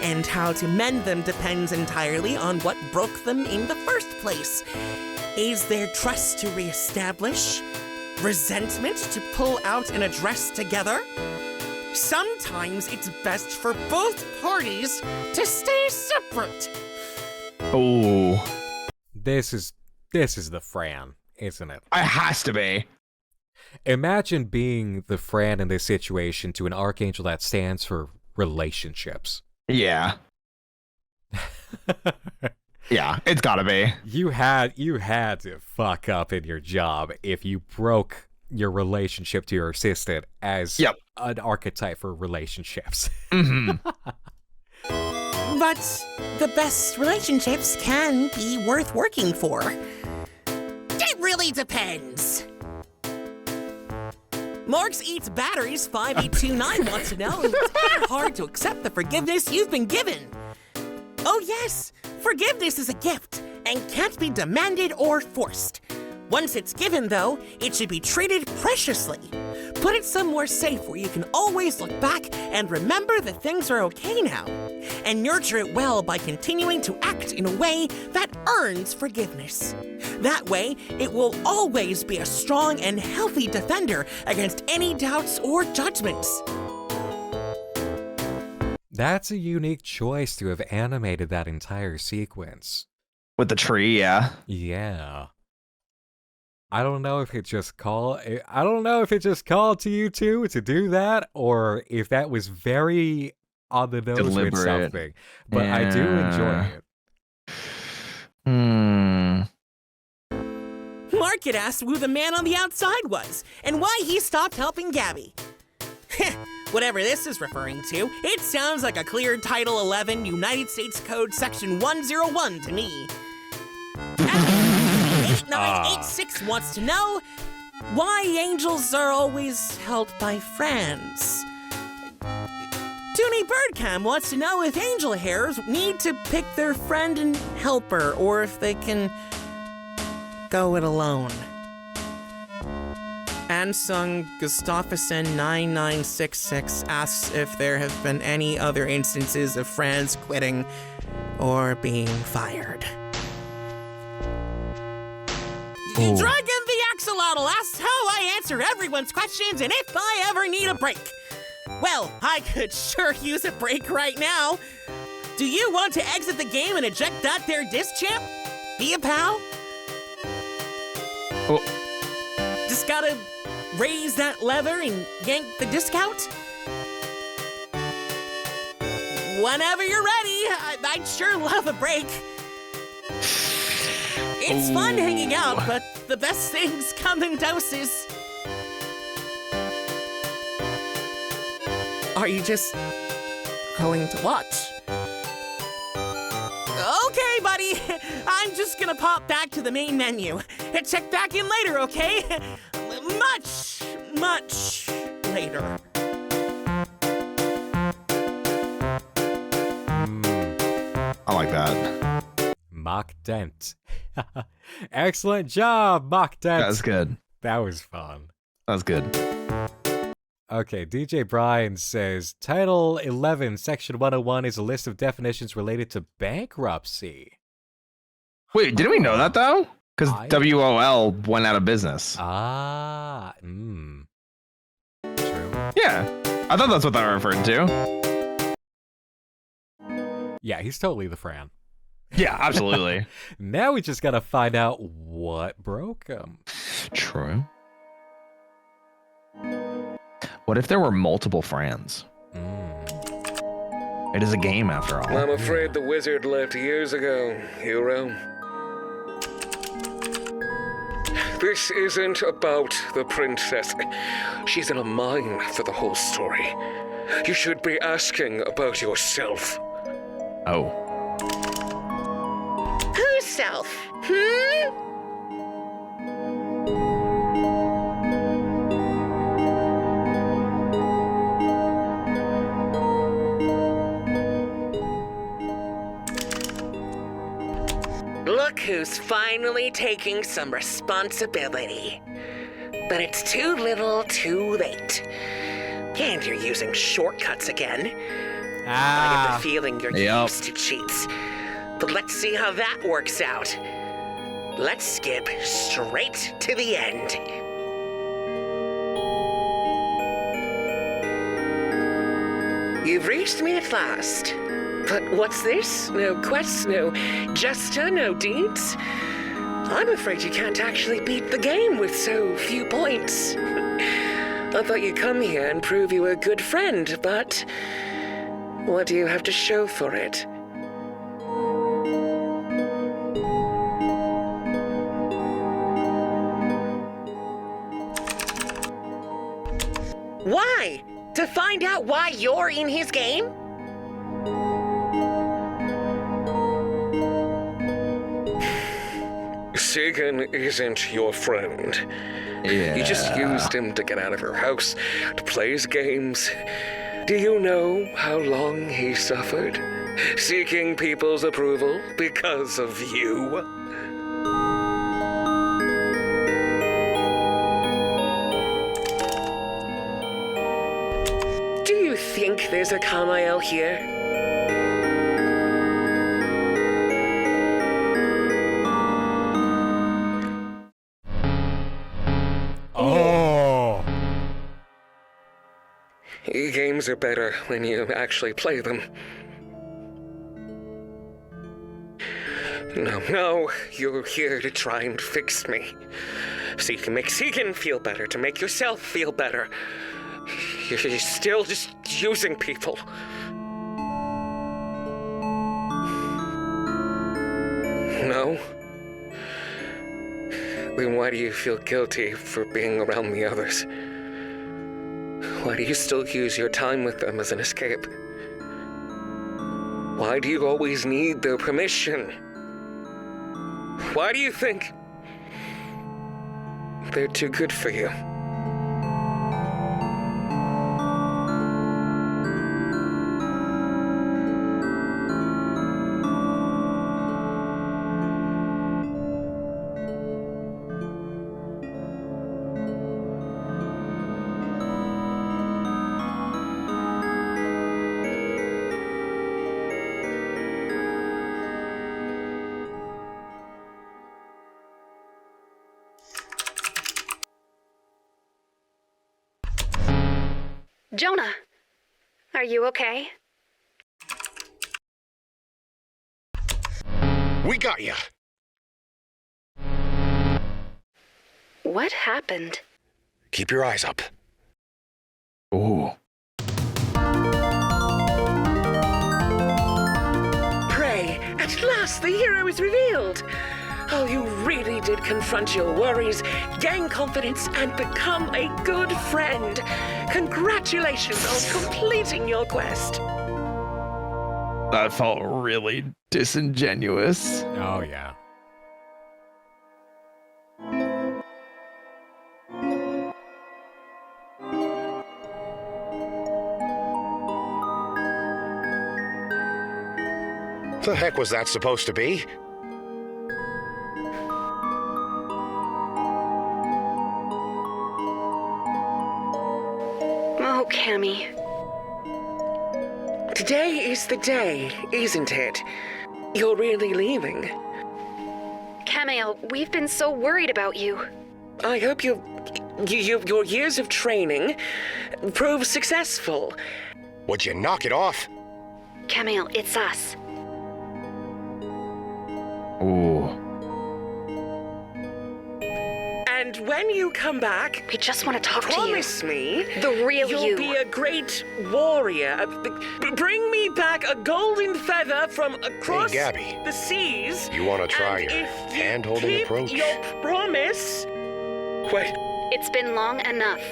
and how to mend them depends entirely on what broke them in the first place. Is there trust to reestablish? Resentment to pull out and address together? Sometimes it's best for both parties to stay separate. Oh. This is the Fran, isn't it? It has to be. Imagine being the Fran in this situation to an archangel that stands for relationships. Yeah. Yeah, it's gotta be. You had to fuck up in your job if you broke your relationship to your assistant as an archetype for relationships. But the best relationships can be worth working for. It really depends. Marks Eats Batteries 5829 wants to know if it's ever hard to accept the forgiveness you've been given. Oh yes, forgiveness is a gift and can't be demanded or forced. Once it's given, though, it should be treated preciously. Put it somewhere safe where you can always look back and remember that things are okay now. And nurture it well by continuing to act in a way that earns forgiveness. That way, it will always be a strong and healthy defender against any doubts or judgments. That's a unique choice to have animated that entire sequence. With the tree, yeah. Yeah. I don't know if it just called to you two to do that, or if that was very on the nose with something. But I do enjoy it. Market asked who the man on the outside was, and why he stopped helping Gabby. Whatever this is referring to, it sounds like a clear Title 11 United States Code Section 101 to me. 8986 wants to know why angels are always held by friends. Toonie Birdcam wants to know if angel hares need to pick their friend and helper, or if they can go it alone. Ansung Gustafsson 9966 asks if there have been any other instances of friends quitting or being fired. Ooh. Dragon the Axolotl asks how I answer everyone's questions and if I ever need a break. Well, I could sure use a break right now. Do you want to exit the game and eject that there disc champ? Be a pal? Oh. Just gotta raise that lever and yank the disc out? Whenever you're ready, I'd sure love a break. It's fun hanging out, but the best things come in doses. Are you just going to watch? Okay, buddy. I'm just gonna pop back to the main menu. Check back in later, okay? Much, much later. I like that. Mock Dent. Excellent job, Mock Dent. That was good. That was fun. That was good. Okay, DJ Brian says, Title 11, Section 101 is a list of definitions related to bankruptcy. Wait, didn't we know that, though? Because WOL went out of business. True. Yeah, I thought that's what that referred to. Yeah, he's totally the Fran. Yeah, absolutely. Now we just gotta find out what broke him. True. What if there were multiple Frans? It is a game, after all. I'm afraid the wizard left years ago, hero. This isn't about the princess. She's in a mine for the whole story. You should be asking about yourself. Oh. Whose self? Look who's finally taking some responsibility. But it's too little, too late. And you're using shortcuts again. I get the feeling you're used to cheats. But let's see how that works out. Let's skip straight to the end. You've reached me at last. But what's this? No quests, no jester, no deeds? I'm afraid you can't actually beat the game with so few points. I thought you'd come here and prove you were a good friend, but what do you have to show for it? Why? To find out why you're in his game? Sagan isn't your friend. Yeah. You just used him to get out of your house, to play his games. Do you know how long he suffered? Seeking people's approval because of you? Do you think there's a Kamael here? Games are better when you actually play them. No, you're here to try and fix me. So you can make Segan feel better, to make yourself feel better. You're still just using people. No. then why do you feel guilty for being around the others? Why do you still use your time with them as an escape? Why do you always need their permission? Why do you think they're too good for you? Jonah, are you okay? We got ya. What happened? Keep your eyes up. Ooh. Pray, at last the hero is revealed. Oh, you really did confront your worries, gain confidence, and become a good friend. Congratulations on completing your quest. That felt really disingenuous. Oh, yeah. The heck was that supposed to be? Oh, Cammy. Today is the day, isn't it? You're really leaving. Camille, we've been so worried about you. I hope your years of training prove successful. Would you knock it off? Camille, it's us. Ooh. And when you come back, we just want to talk to you. Promise me, the real you'll you. be a great warrior. Bring me back a golden feather from across Hey, Gabby. the seas. You want to try and your if you hand-holding keep approach? your promise. Wait. It's been long enough.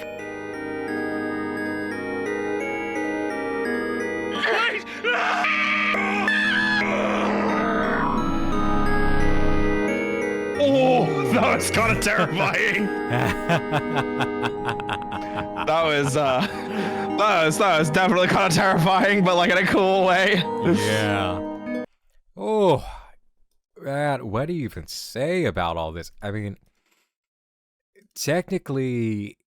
Oh, that was kind of terrifying. that was definitely kind of terrifying, but like in a cool way. Yeah. Oh, man, what do you even say about all this? I mean, technically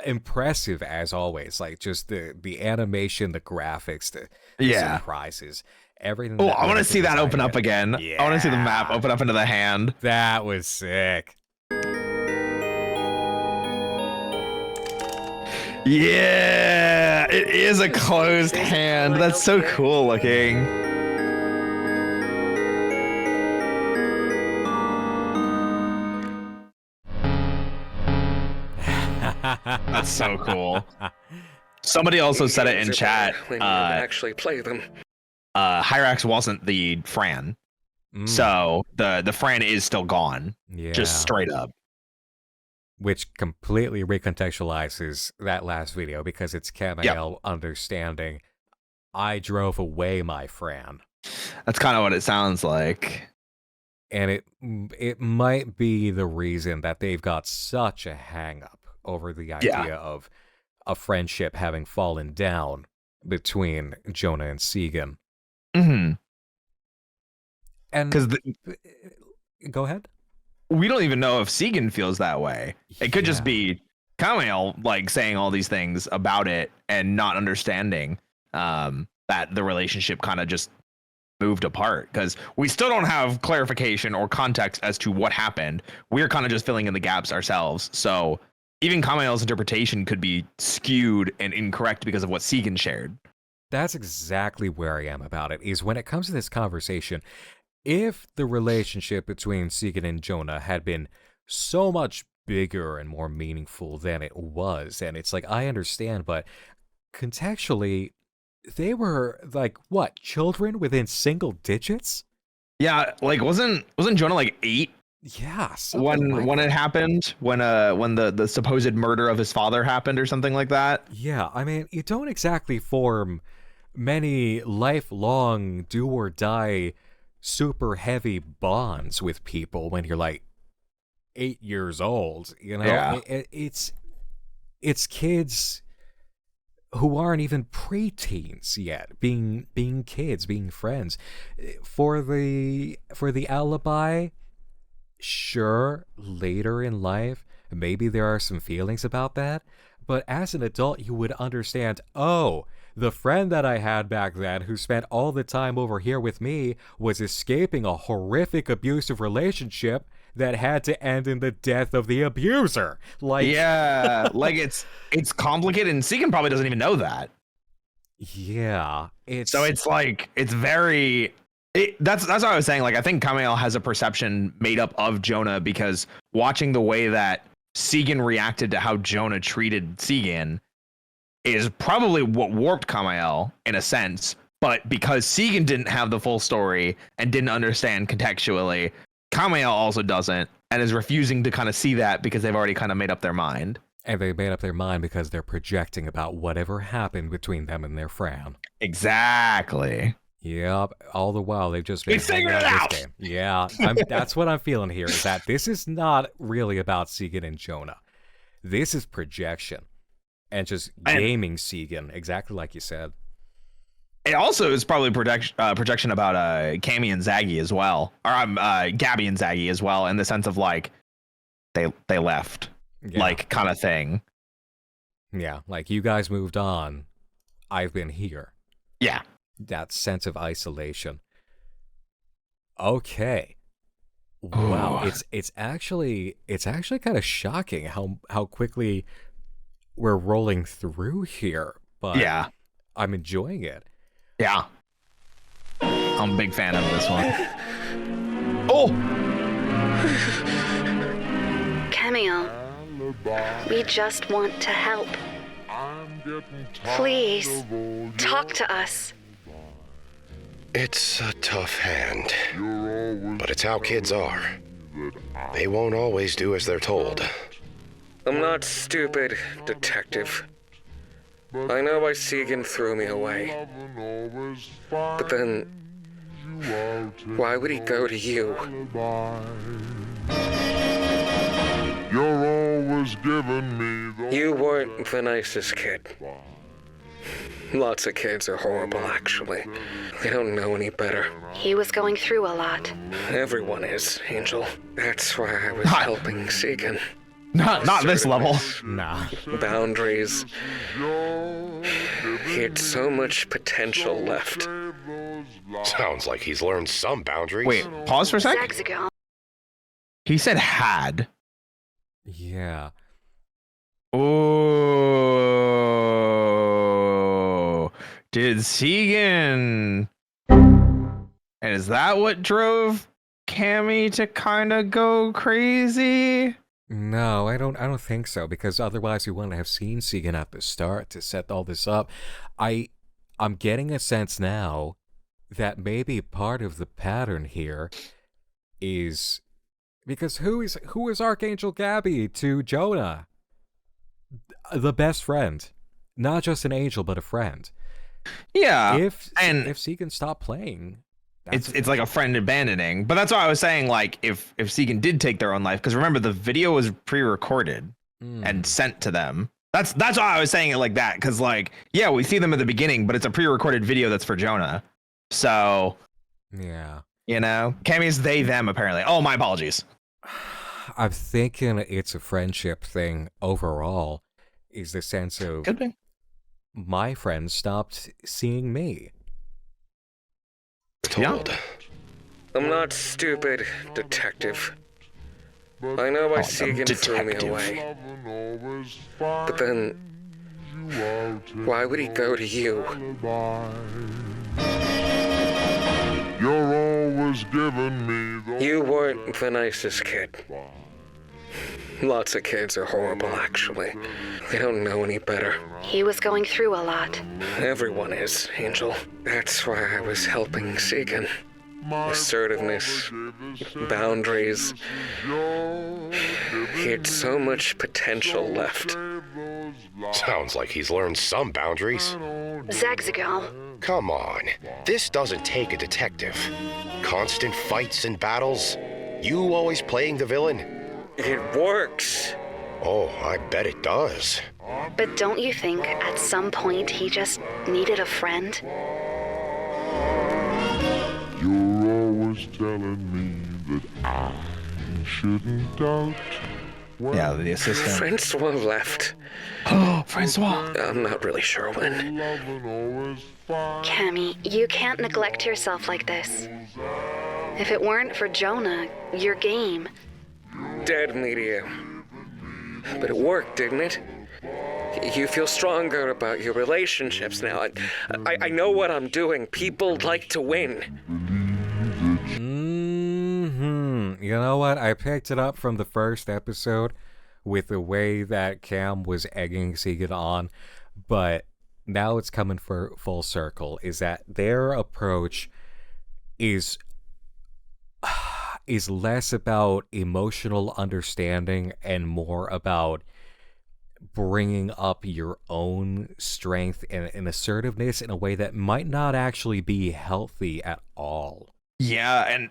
impressive as always. Like just the animation, the graphics, the surprises. Everything. Oh, I want to see that open up again. Yeah. I want to see the map open up into the hand. That was sick. Yeah, it is a closed hand. That's so cool looking. That's so cool. Somebody also said it in chat. Actually play them. Hyrax wasn't the Fran. So the Fran is still gone. Yeah. Just straight up. Which completely recontextualizes that last video because it's Camael understanding I drove away my Fran. That's kind of what it sounds like. And it might be the reason that they've got such a hang-up over the idea of a friendship having fallen down between Jonah and Segan. Mm-hmm. And because go ahead. We don't even know if Segan feels that way. It could just be Camael like saying all these things about it and not understanding that the relationship kind of just moved apart, because we still don't have clarification or context as to what happened. We're kind of just filling in the gaps ourselves. So even Camael's interpretation could be skewed and incorrect because of what Segan shared. That's exactly where I am about it, is when it comes to this conversation, if the relationship between Segan and Jonah had been so much bigger and more meaningful than it was, and it's like, I understand, but contextually, they were like, what, children within single digits? Yeah, like wasn't Jonah like 8 Yeah, when it happened, when the supposed murder of his father happened or something like that. Yeah, I mean, you don't exactly form many lifelong do or die super heavy bonds with people when you're like 8 years old, you know? Yeah. It's kids who aren't even preteens yet, being kids, being friends. For the alibi, sure, later in life, maybe there are some feelings about that, but as an adult, you would understand, oh, the friend that I had back then who spent all the time over here with me was escaping a horrific abusive relationship that had to end in the death of the abuser. Like, yeah, like it's complicated, and Segan probably doesn't even know that. Yeah, so it's like it's very. That's what I was saying. Like, I think Kamiel has a perception made up of Jonah because watching the way that Segan reacted to how Jonah treated Segan is probably what warped Kamiel in a sense. But because Segan didn't have the full story and didn't understand contextually, Kamiel also doesn't and is refusing to kind of see that because they've already kind of made up their mind. And they made up their mind because they're projecting about whatever happened between them and their friend. Exactly. Yep. All the while they've just been figured it out. This game. Yeah, that's what I'm feeling here. Is that this is not really about Segan and Jonah. This is projection, and just gaming Segan, exactly like you said. It also is probably projection about Cammy and Zaggy as well, or Gabby and Zaggy as well, in the sense of like they left, like kind of thing. Yeah, like you guys moved on, I've been here. Yeah. That sense of isolation. Okay. Wow, it's actually kind of shocking how quickly we're rolling through here, but yeah, I'm enjoying it. Yeah. I'm a big fan of this one. Oh! Camille, we just want to help. Please, talk to us. It's a tough hand, but it's how kids are. They won't always do as they're told. I'm not stupid, detective. I know why Segan threw me away. But then, why would he go to you? You're always giving me You weren't the nicest kid. Lots of kids are horrible, actually. They don't know any better. He was going through a lot. Everyone is, Angel. That's why I was helping Segan. Not this level. Nah. Boundaries. He had so much potential left. Sounds like he's learned some boundaries. Wait, pause for a sec. Sex ago. He said had. Yeah. Oh, did Segan? And is that what drove Cammy to kind of go crazy? No, I don't think so, because otherwise we wouldn't have seen Segan at the start to set all this up. I'm getting a sense now that maybe part of the pattern here is because who is Archangel Gabby to Jonah? The best friend. Not just an angel, but a friend. Yeah. If Segan stopped playing, it's like a friend abandoning. But that's why I was saying, like, if Segan did take their own life, because remember the video was pre-recorded and sent to them. That's why I was saying it like that, because like, yeah, we see them at the beginning, but it's a pre-recorded video that's for Jonah. So yeah, you know, Cammy's they them apparently. Oh, my apologies. I'm thinking it's a friendship thing overall. Is the sense of could be my friends stopped seeing me. Told. I'm not stupid, detective. I know why Segan threw me away. But then, why would he go to you? You're always giving me You weren't the nicest kid. Lots of kids are horrible, actually. They don't know any better. He was going through a lot. Everyone is, Angel. That's why I was helping Segan. assertiveness, boundaries. He had so much potential left. Sounds like he's learned some boundaries. Zagzagal. Come on, this doesn't take a detective. Constant fights and battles. You always playing the villain? It works. Oh, I bet it does. But don't you think at some point he just needed a friend? You're always telling me that I shouldn't doubt. Yeah, the assistant. Francois left. Oh, Francois. I'm not really sure when. Cammy, you can't neglect yourself like this. If it weren't for Jonah, your game. Dead media. But it worked, didn't it? You feel stronger about your relationships now. I know what I'm doing. People like to win. You know what? I picked it up from the first episode with the way that Cam was egging Segan on, but now it's coming for full circle, is that their approach is less about emotional understanding and more about bringing up your own strength and assertiveness in a way that might not actually be healthy at all. Yeah,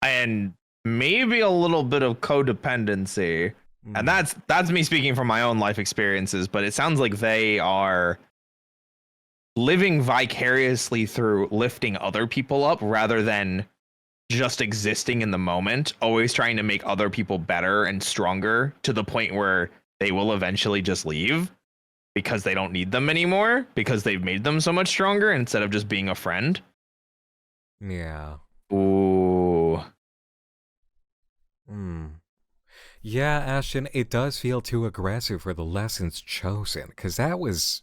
and maybe a little bit of codependency. And that's me speaking from my own life experiences, but it sounds like they are living vicariously through lifting other people up rather than just existing in the moment, always trying to make other people better and stronger to the point where they will eventually just leave because they don't need them anymore because they've made them so much stronger instead of just being a friend. Yeah. Ooh. Yeah, Ashton, it does feel too aggressive for the lessons chosen, because that was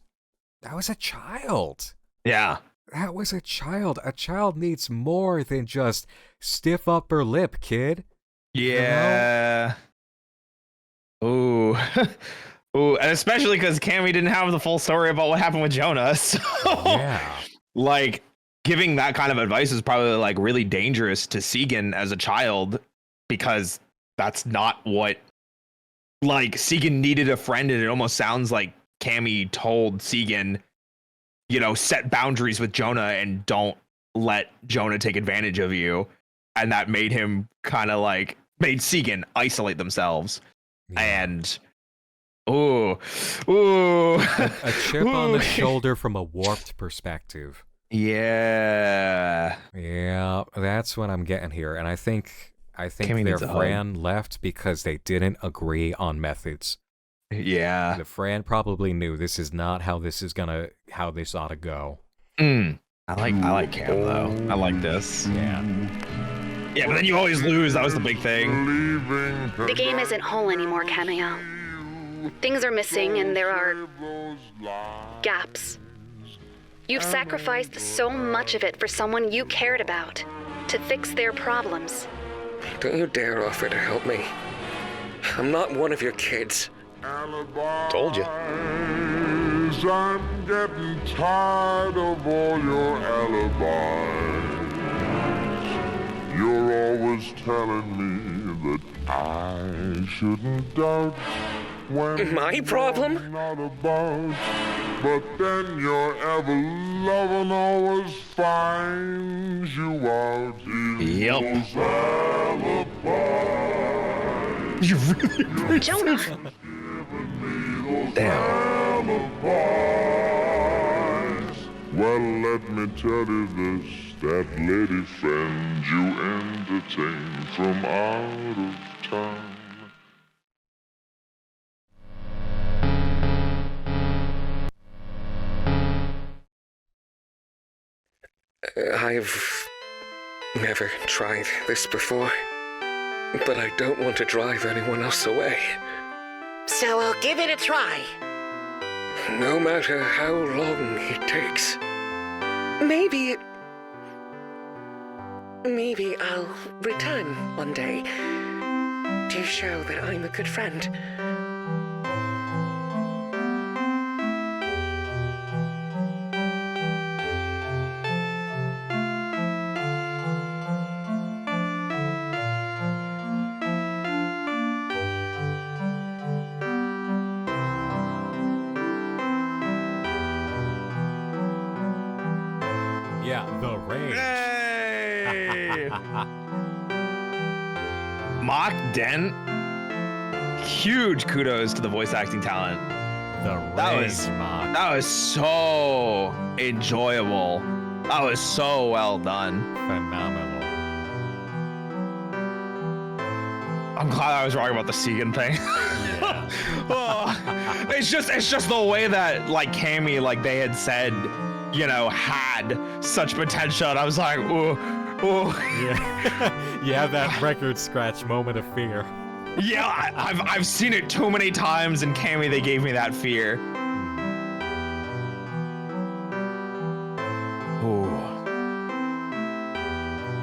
a child. Yeah. That was a child. A child needs more than just stiff upper lip, kid. Yeah. Ooh. Ooh, and especially because Cammy didn't have the full story about what happened with Jonah. So, yeah. Like, giving that kind of advice is probably, like, really dangerous to Segan as a child because that's not what, like, Segan needed a friend, and it almost sounds like Cammy told Segan, you know, set boundaries with Jonah and don't let Jonah take advantage of you. And that made him kind of like, made Segan isolate themselves. Yeah. And, a chip on the shoulder from a warped perspective. Yeah. Yeah, that's what I'm getting here. And I think Cammy their Fran left because they didn't agree on methods. Yeah. The Fran probably knew this is not how this ought to go. I like Cam though. I like this. Yeah. Yeah, but then you always lose. That was the big thing. The game isn't whole anymore, Cameo. Things are missing and there are gaps. You've sacrificed so much of it for someone you cared about, to fix their problems. Don't you dare offer to help me. I'm not one of your kids. Told you. I'm getting tired of all your alibis. You're always telling me that I shouldn't doubt when my problem? not about. But then your ever-loving always finds you out in those alibis. You really Jonah. Damn. Well, let me tell you this, that lady friend you entertain from out of town. I've never tried this before, but I don't want to drive anyone else away. So I'll give it a try. No matter how long it takes. Maybe I'll return one day to show that I'm a good friend. Yeah, the range. Hey! Mock Dent. Huge kudos to the voice acting talent. That was so enjoyable. That was so well done. Phenomenal. I'm glad I was wrong about the Segan thing. Yeah. Oh, it's just the way that like Cammy, like they had said, you know, had such potential. And I was like, ooh. Yeah. You have that record scratch moment of fear. Yeah, I've seen it too many times, and Cammy, they gave me that fear. Ooh.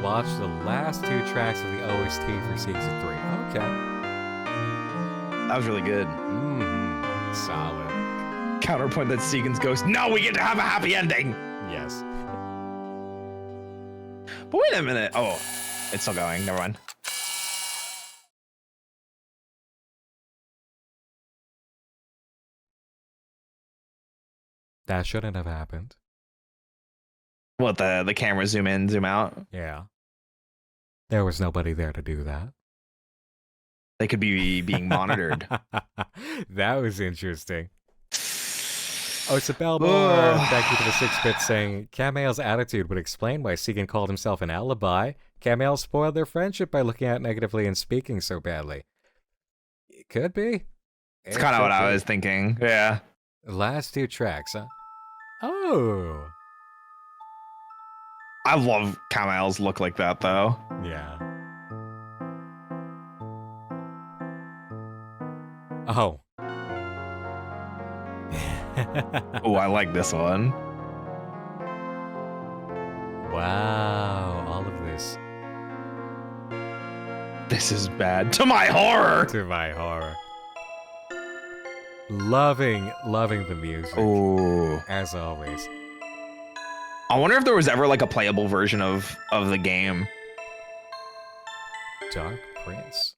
Watch the last 2 tracks of the OST for Season 3. Okay. That was really good. Solid. Counterpoint that Segan's ghost. No, we get to have a happy ending. Yes. But wait a minute. Oh, it's still going. Never mind. That shouldn't have happened. What, the camera zoom in, zoom out? Yeah. There was nobody there to do that. They could be being monitored. That was interesting. Oh, it's a Belmore. Thank you for the 6-bit saying, Camail's attitude would explain why Segan called himself an alibi. Camail spoiled their friendship by looking at it negatively and speaking so badly. It could be. It's kind of what I was thinking. Yeah. Last 2 tracks, huh? Oh. I love Camail's look like that, though. Yeah. Oh. Oh, I like this one. Wow, all of this. This is bad. To my horror! To my horror. Loving the music. Ooh. As always. I wonder if there was ever like a playable version of the game. Dark Prince.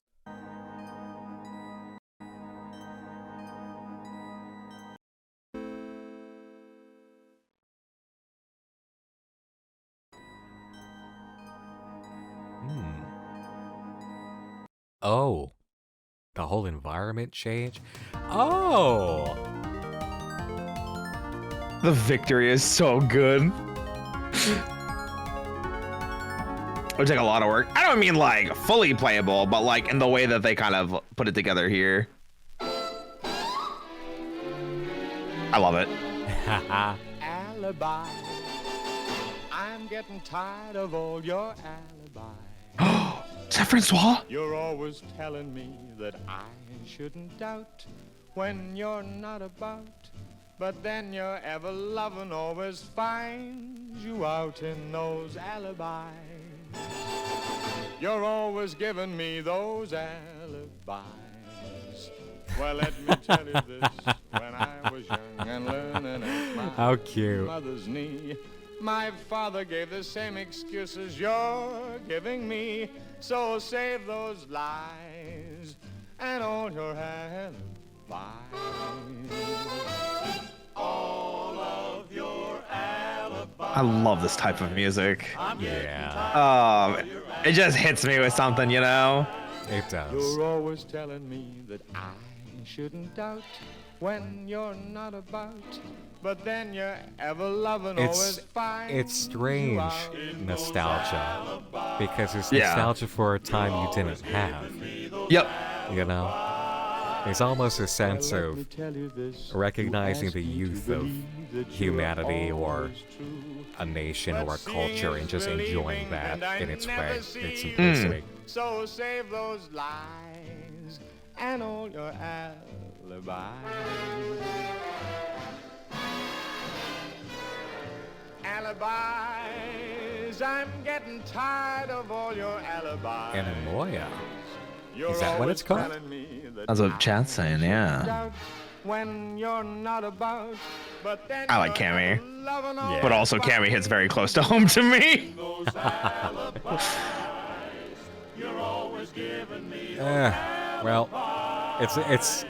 Oh. The whole environment change? Oh! The victory is so good. It would take a lot of work. I don't mean like fully playable, but like in the way that they kind of put it together here. I love it. Alibi. I'm getting tired of all your alibis. Is that Francois? You're always telling me that I shouldn't doubt when you're not about. But then your ever-loving always finds you out in those alibis. You're always giving me those alibis. Well, let me tell you this. When I was young and learning at my How cute. mother's knee, my father gave the same excuses you're giving me. So save those lies and all your alibis. All of your alibis. I love this type of music. Yeah. It just hits me with something, you know? It does. You're always telling me that I shouldn't doubt when you're not about. But then you're ever loving always fine. It's strange nostalgia because it's nostalgia for a time you didn't have. Yep. You know? There's almost a sense of recognizing the youth of humanity or a nation or a culture and just enjoying that in its way, its simplicity. So save those lies and all your alibis. Alibis, I'm getting tired of all your alibis. Animoya. Is that what it's called? That's what chat's saying, yeah. When you're not about, but then I like Cammy. But also Cammy hits very close to home to me. Well, It's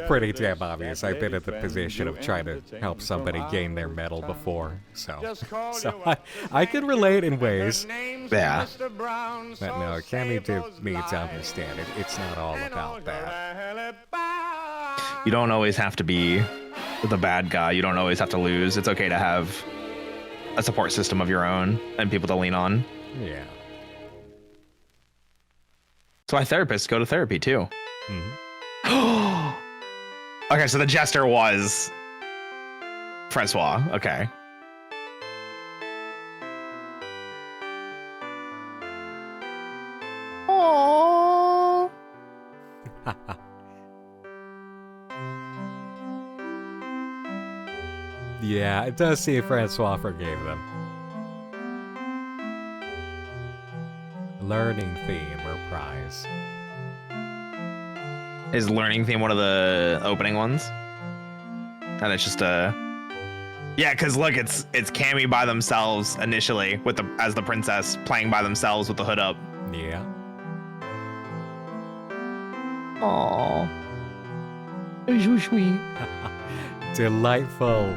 pretty damn obvious. I've been in the position of trying to help somebody gain their medal before, so I can relate in ways. Yeah. But no, Cammy needs to understand it. It's not all about that. You don't always have to be the bad guy. You don't always have to lose. It's okay to have a support system of your own and people to lean on. Yeah. That's why therapists go to therapy too. Mm-hmm. Okay, so the jester was Francois. Okay. Aww. Yeah, it does seem Francois forgave them. Learning theme reprise. Is learning theme one of the opening ones? And it's just a yeah, because look, it's Cammy by themselves initially with as the princess playing by themselves with the hood up. Yeah. Aww. It's so sweet. Delightful.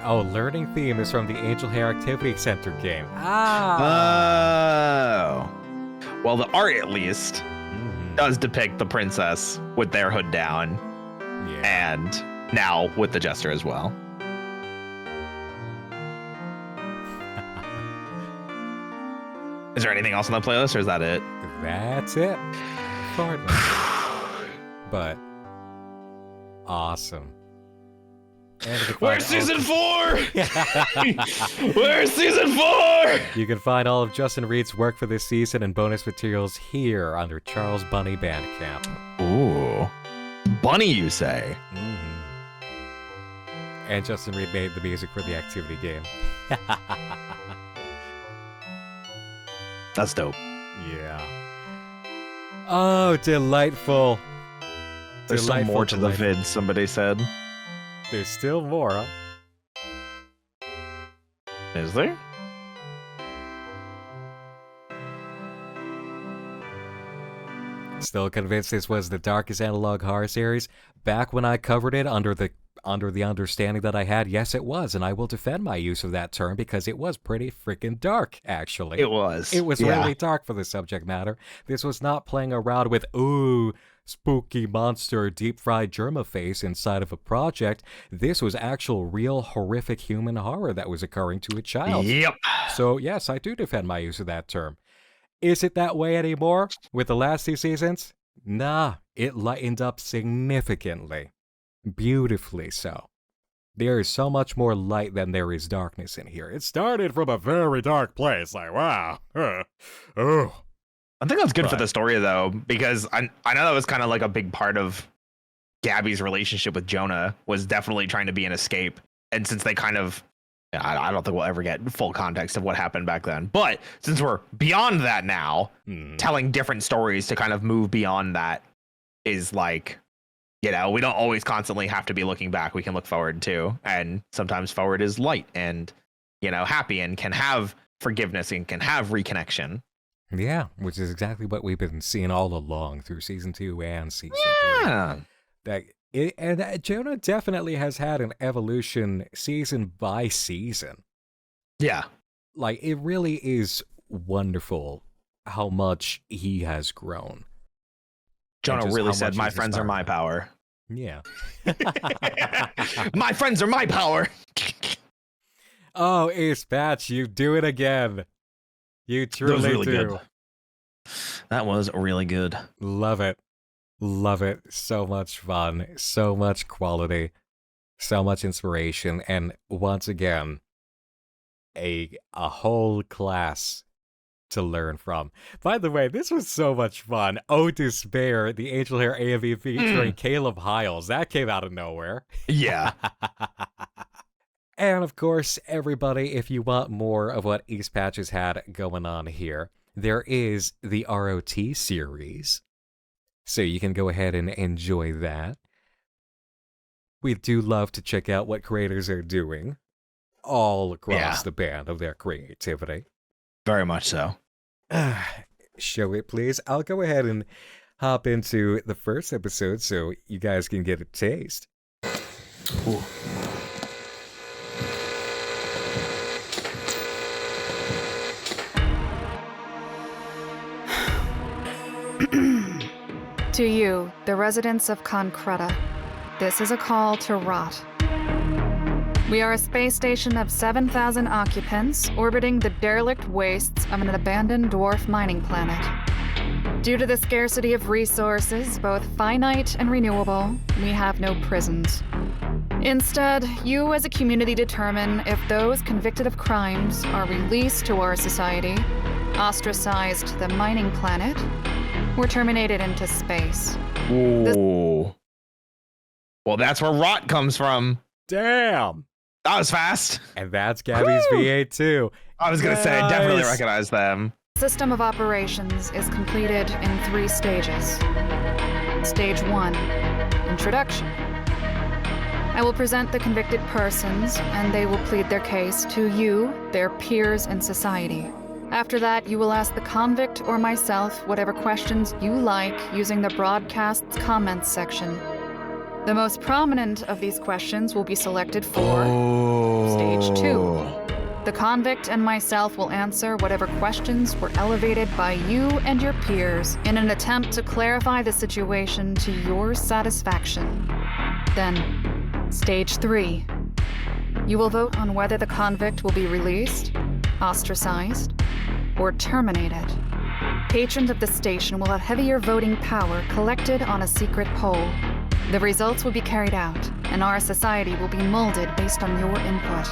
Oh, learning theme is from the Angel Hare Activity Center game. Oh. Well, the art at least does depict the princess with their hood down. Yeah. And now with the jester as well. Is there anything else on the playlist, or is that it? That's it. Hardly. But awesome. Where's season 4? Where's season 4? You can find all of Justin Reed's work for this season and bonus materials here under Charles Bunny Bandcamp. Ooh. Bunny, you say? Mm-hmm. And Justin Reed made the music for the activity game. That's dope. Yeah. Oh, delightful. There's some more to the vid, somebody said. There's still more, huh? Is there? Still convinced this was the darkest analog horror series? Back when I covered it under the understanding that I had, yes it was, and I will defend my use of that term because it was pretty freaking dark, actually. It was. It was really dark for the subject matter. This was not playing around with, ooh, spooky monster deep-fried germaface inside of a project. This was actual real horrific human horror that was occurring to a child. Yep. So yes, I do defend my use of that term. Is it that way anymore with the last 2 seasons? Nah, it lightened up significantly. Beautifully so. There is so much more light than there is darkness in here. It started from a very dark place, like, wow. Oh. I think that's good for the story, though, because I know that was kind of like a big part of Gabby's relationship with Jonah, was definitely trying to be an escape. And since they kind of, I don't think we'll ever get full context of what happened back then. But since we're beyond that now, telling different stories to kind of move beyond that is like, you know, we don't always constantly have to be looking back. We can look forward too. And sometimes forward is light and, you know, happy and can have forgiveness and can have reconnection. Yeah, which is exactly what we've been seeing all along through season 2 and season 3. And Jonah definitely has had an evolution season by season. Yeah. Like, it really is wonderful how much he has grown. Jonah really said, my friends are my power. Yeah. My friends are my power. Oh, Ace Patch, you do it again. You truly really do. Good. That was really good. Love it. Love it. So much fun. So much quality. So much inspiration. And once again, a whole class to learn from. By the way, this was so much fun. Oh Despair, the Angel Hare AMV featuring Caleb Hiles. That came out of nowhere. Yeah. And of course, everybody, if you want more of what East Patch has had going on here, there is the ROT series. So you can go ahead and enjoy that. We do love to check out what creators are doing all across the band of their creativity. Very much so. show it, please. I'll go ahead and hop into the first episode so you guys can get a taste. Ooh. To you, the residents of Concreta, this is a call to rot. We are a space station of 7,000 occupants orbiting the derelict wastes of an abandoned dwarf mining planet. Due to the scarcity of resources, both finite and renewable, we have no prisons. Instead, you as a community determine if those convicted of crimes are released to our society, ostracized to the mining planet, or terminated into space. Ooh. Well, that's where rot comes from. Damn. That was fast. And that's Gabby's V8 too. I was going to say, I definitely recognize them. System of operations is completed in 3 stages. Stage 1, introduction. I will present the convicted persons, and they will plead their case to you, their peers in society. After that, you will ask the convict or myself whatever questions you like using the broadcast's comments section. The most prominent of these questions will be selected for Stage 2. The convict and myself will answer whatever questions were elevated by you and your peers in an attempt to clarify the situation to your satisfaction. Then, Stage 3. You will vote on whether the convict will be released, ostracized, or terminated. Patrons of the station will have heavier voting power collected on a secret poll. The results will be carried out, and our society will be molded based on your input.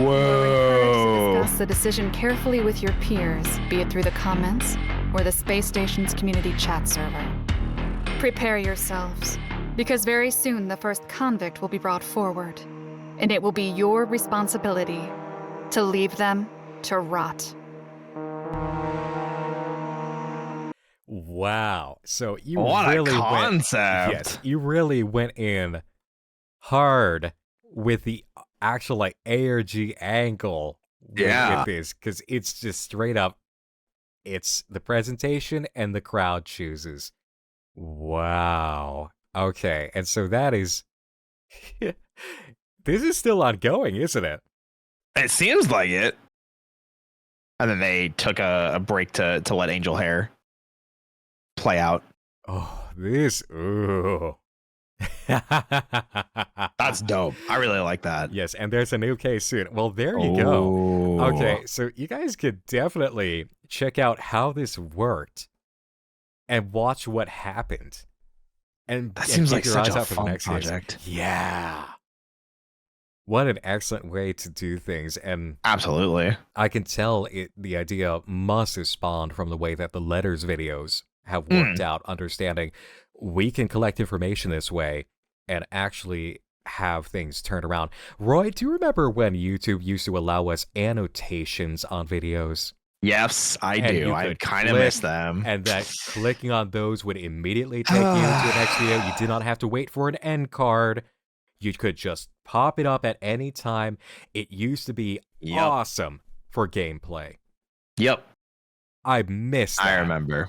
Whoa. Discuss the decision carefully with your peers, be it through the comments or the space station's community chat server. Prepare yourselves, because very soon the first convict will be brought forward, and it will be your responsibility to leave them to rot. Wow. So you what really a concept. You really went in hard with the actual like ARG angle with this, because it's just straight up, it's the presentation and the crowd chooses. Wow. Okay. And so that is this is still ongoing, isn't it? It seems like it. And then they took a break to let Angel Hare play out. Oh, this. Ooh. That's dope. I really like that. Yes, and there's a new case soon. Well, there you go. Okay, so you guys could definitely check out how this worked and watch what happened. And that seems like your such eyes a out for the fun next project. case. Yeah. What an excellent way to do things. And absolutely, I can tell the idea must have spawned from the way that the letters videos have worked out, understanding we can collect information this way and actually have things turned around. Roy, do you remember when YouTube used to allow us annotations on videos? Yes, I do. I kind of miss them. And that clicking on those would immediately take you to the next video. You did not have to wait for an end card. You could just pop it up at any time. It used to be awesome for gameplay. Yep. I miss that. I remember.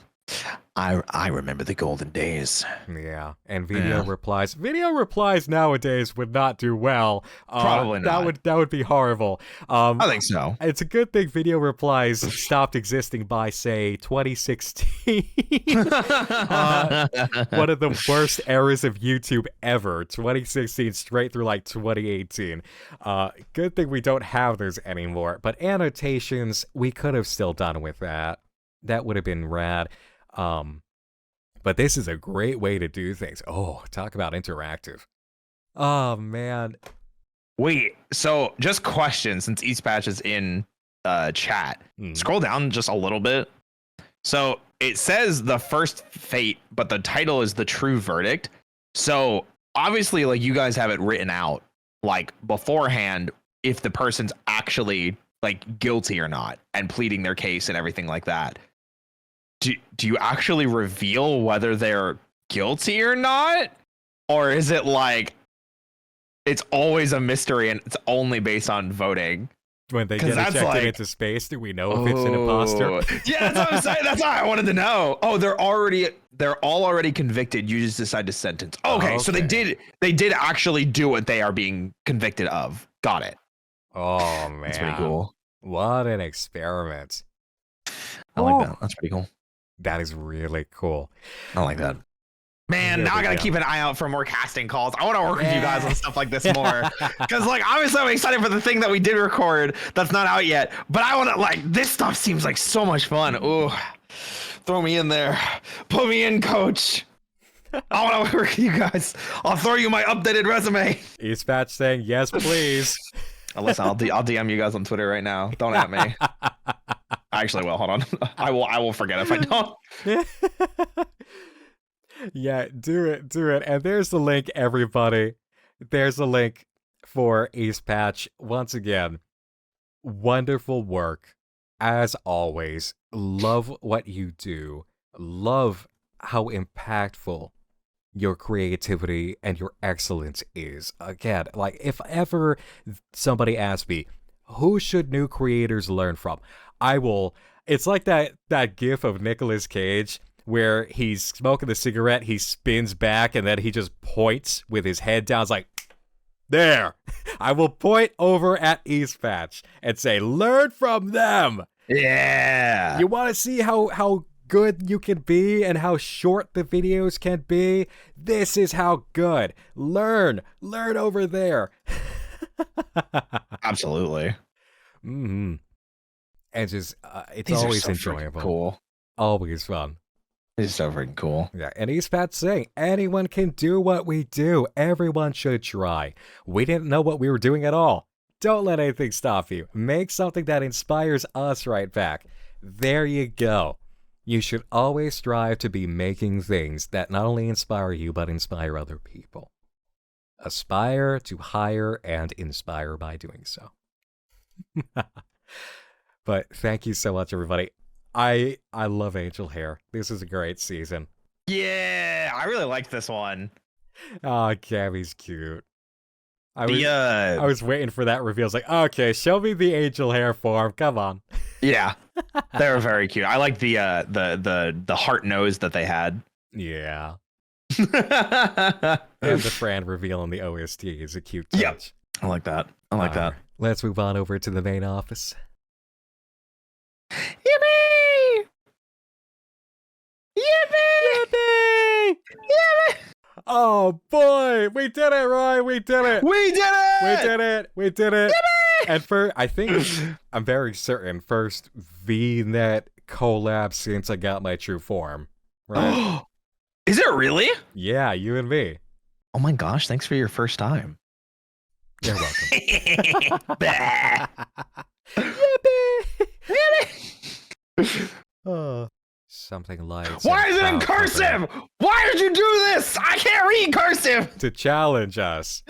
I remember the golden days. Yeah, and video replies. Video replies nowadays would not do well. Probably not. That would be horrible. I think so. It's a good thing video replies stopped existing by, say, 2016. One of the worst eras of YouTube ever. 2016 straight through like 2018. Good thing we don't have those anymore. But annotations, we could have still done with that. That would have been rad. But this is a great way to do things. Oh, talk about interactive. Oh, man. Wait, so just questions, since Eastpatch is in chat. Scroll down just a little bit. So it says the first fate, but the title is the true verdict. So obviously, like, you guys have it written out, like, beforehand, if the person's actually, like, guilty or not, and pleading their case and everything like that. Do you actually reveal whether they're guilty or not? Or is it like it's always a mystery and it's only based on voting? When they get ejected into space, do we know if it's an imposter? Yeah, that's what I'm saying. That's why I wanted to know. Oh, they're all already convicted. You just decide to sentence. Okay, so they did actually do what they are being convicted of. Got it. Oh man, that's pretty cool. What an experiment. I like that. That's pretty cool. That is really cool. I like that. Man, now I gotta keep an eye out for more casting calls. I want to work with you guys on stuff like this more, because like obviously I'm excited for the thing that we did record that's not out yet. But I want to like this stuff seems like so much fun. Ooh, throw me in there, put me in, coach. I want to work with you guys. I'll throw you my updated resume. Eastpatch saying yes, please. Listen, I'll DM you guys on Twitter right now. Don't at me. Actually, well, hold on. I will forget if I don't. Yeah, do it. And there's the link, everybody. There's the link for Eastpatch. Once again, wonderful work. As always, love what you do. Love how impactful your creativity and your excellence is. Again, like if ever somebody asks me, who should new creators learn from? It's like that gif of Nicolas Cage where he's smoking the cigarette, he spins back, and then he just points with his head down. It's like, there. I will point over at Eastpatch and say, learn from them. Yeah. You want to see how good you can be and how short the videos can be? This is how good. Learn over there. Absolutely. Mm-hmm. And just, it's These always are so enjoyable. Cool. Always fun. It's so freaking cool. Yeah, and Eastpatch saying, anyone can do what we do. Everyone should try. We didn't know what we were doing at all. Don't let anything stop you. Make something that inspires us right back. There you go. You should always strive to be making things that not only inspire you, but inspire other people. Aspire to hire and inspire by doing so. But thank you so much, everybody. I love Angel Hare. This is a great season. Yeah, I really liked this one. Oh, Cammy's cute. I was waiting for that reveal. I was like, okay, show me the Angel Hare form. Come on. Yeah, they were very cute. I like the heart nose that they had. Yeah. And the Fran reveal in the OST is a cute touch. Yep. I like that. I like that. Let's move on over to the main office. Yippee! Yippee! Yippee! Yippee! Oh boy, we did it, Roy. We did it. We did it. We did it. We did it. Yippee! And I think I'm very certain first VNet collab since I got my true form. Right? Is it really? Yeah, you and me. Oh my gosh! Thanks for your first time. You're welcome. Oh, something light. Why is it in cursive? Why did you do this? I can't read cursive. To challenge us.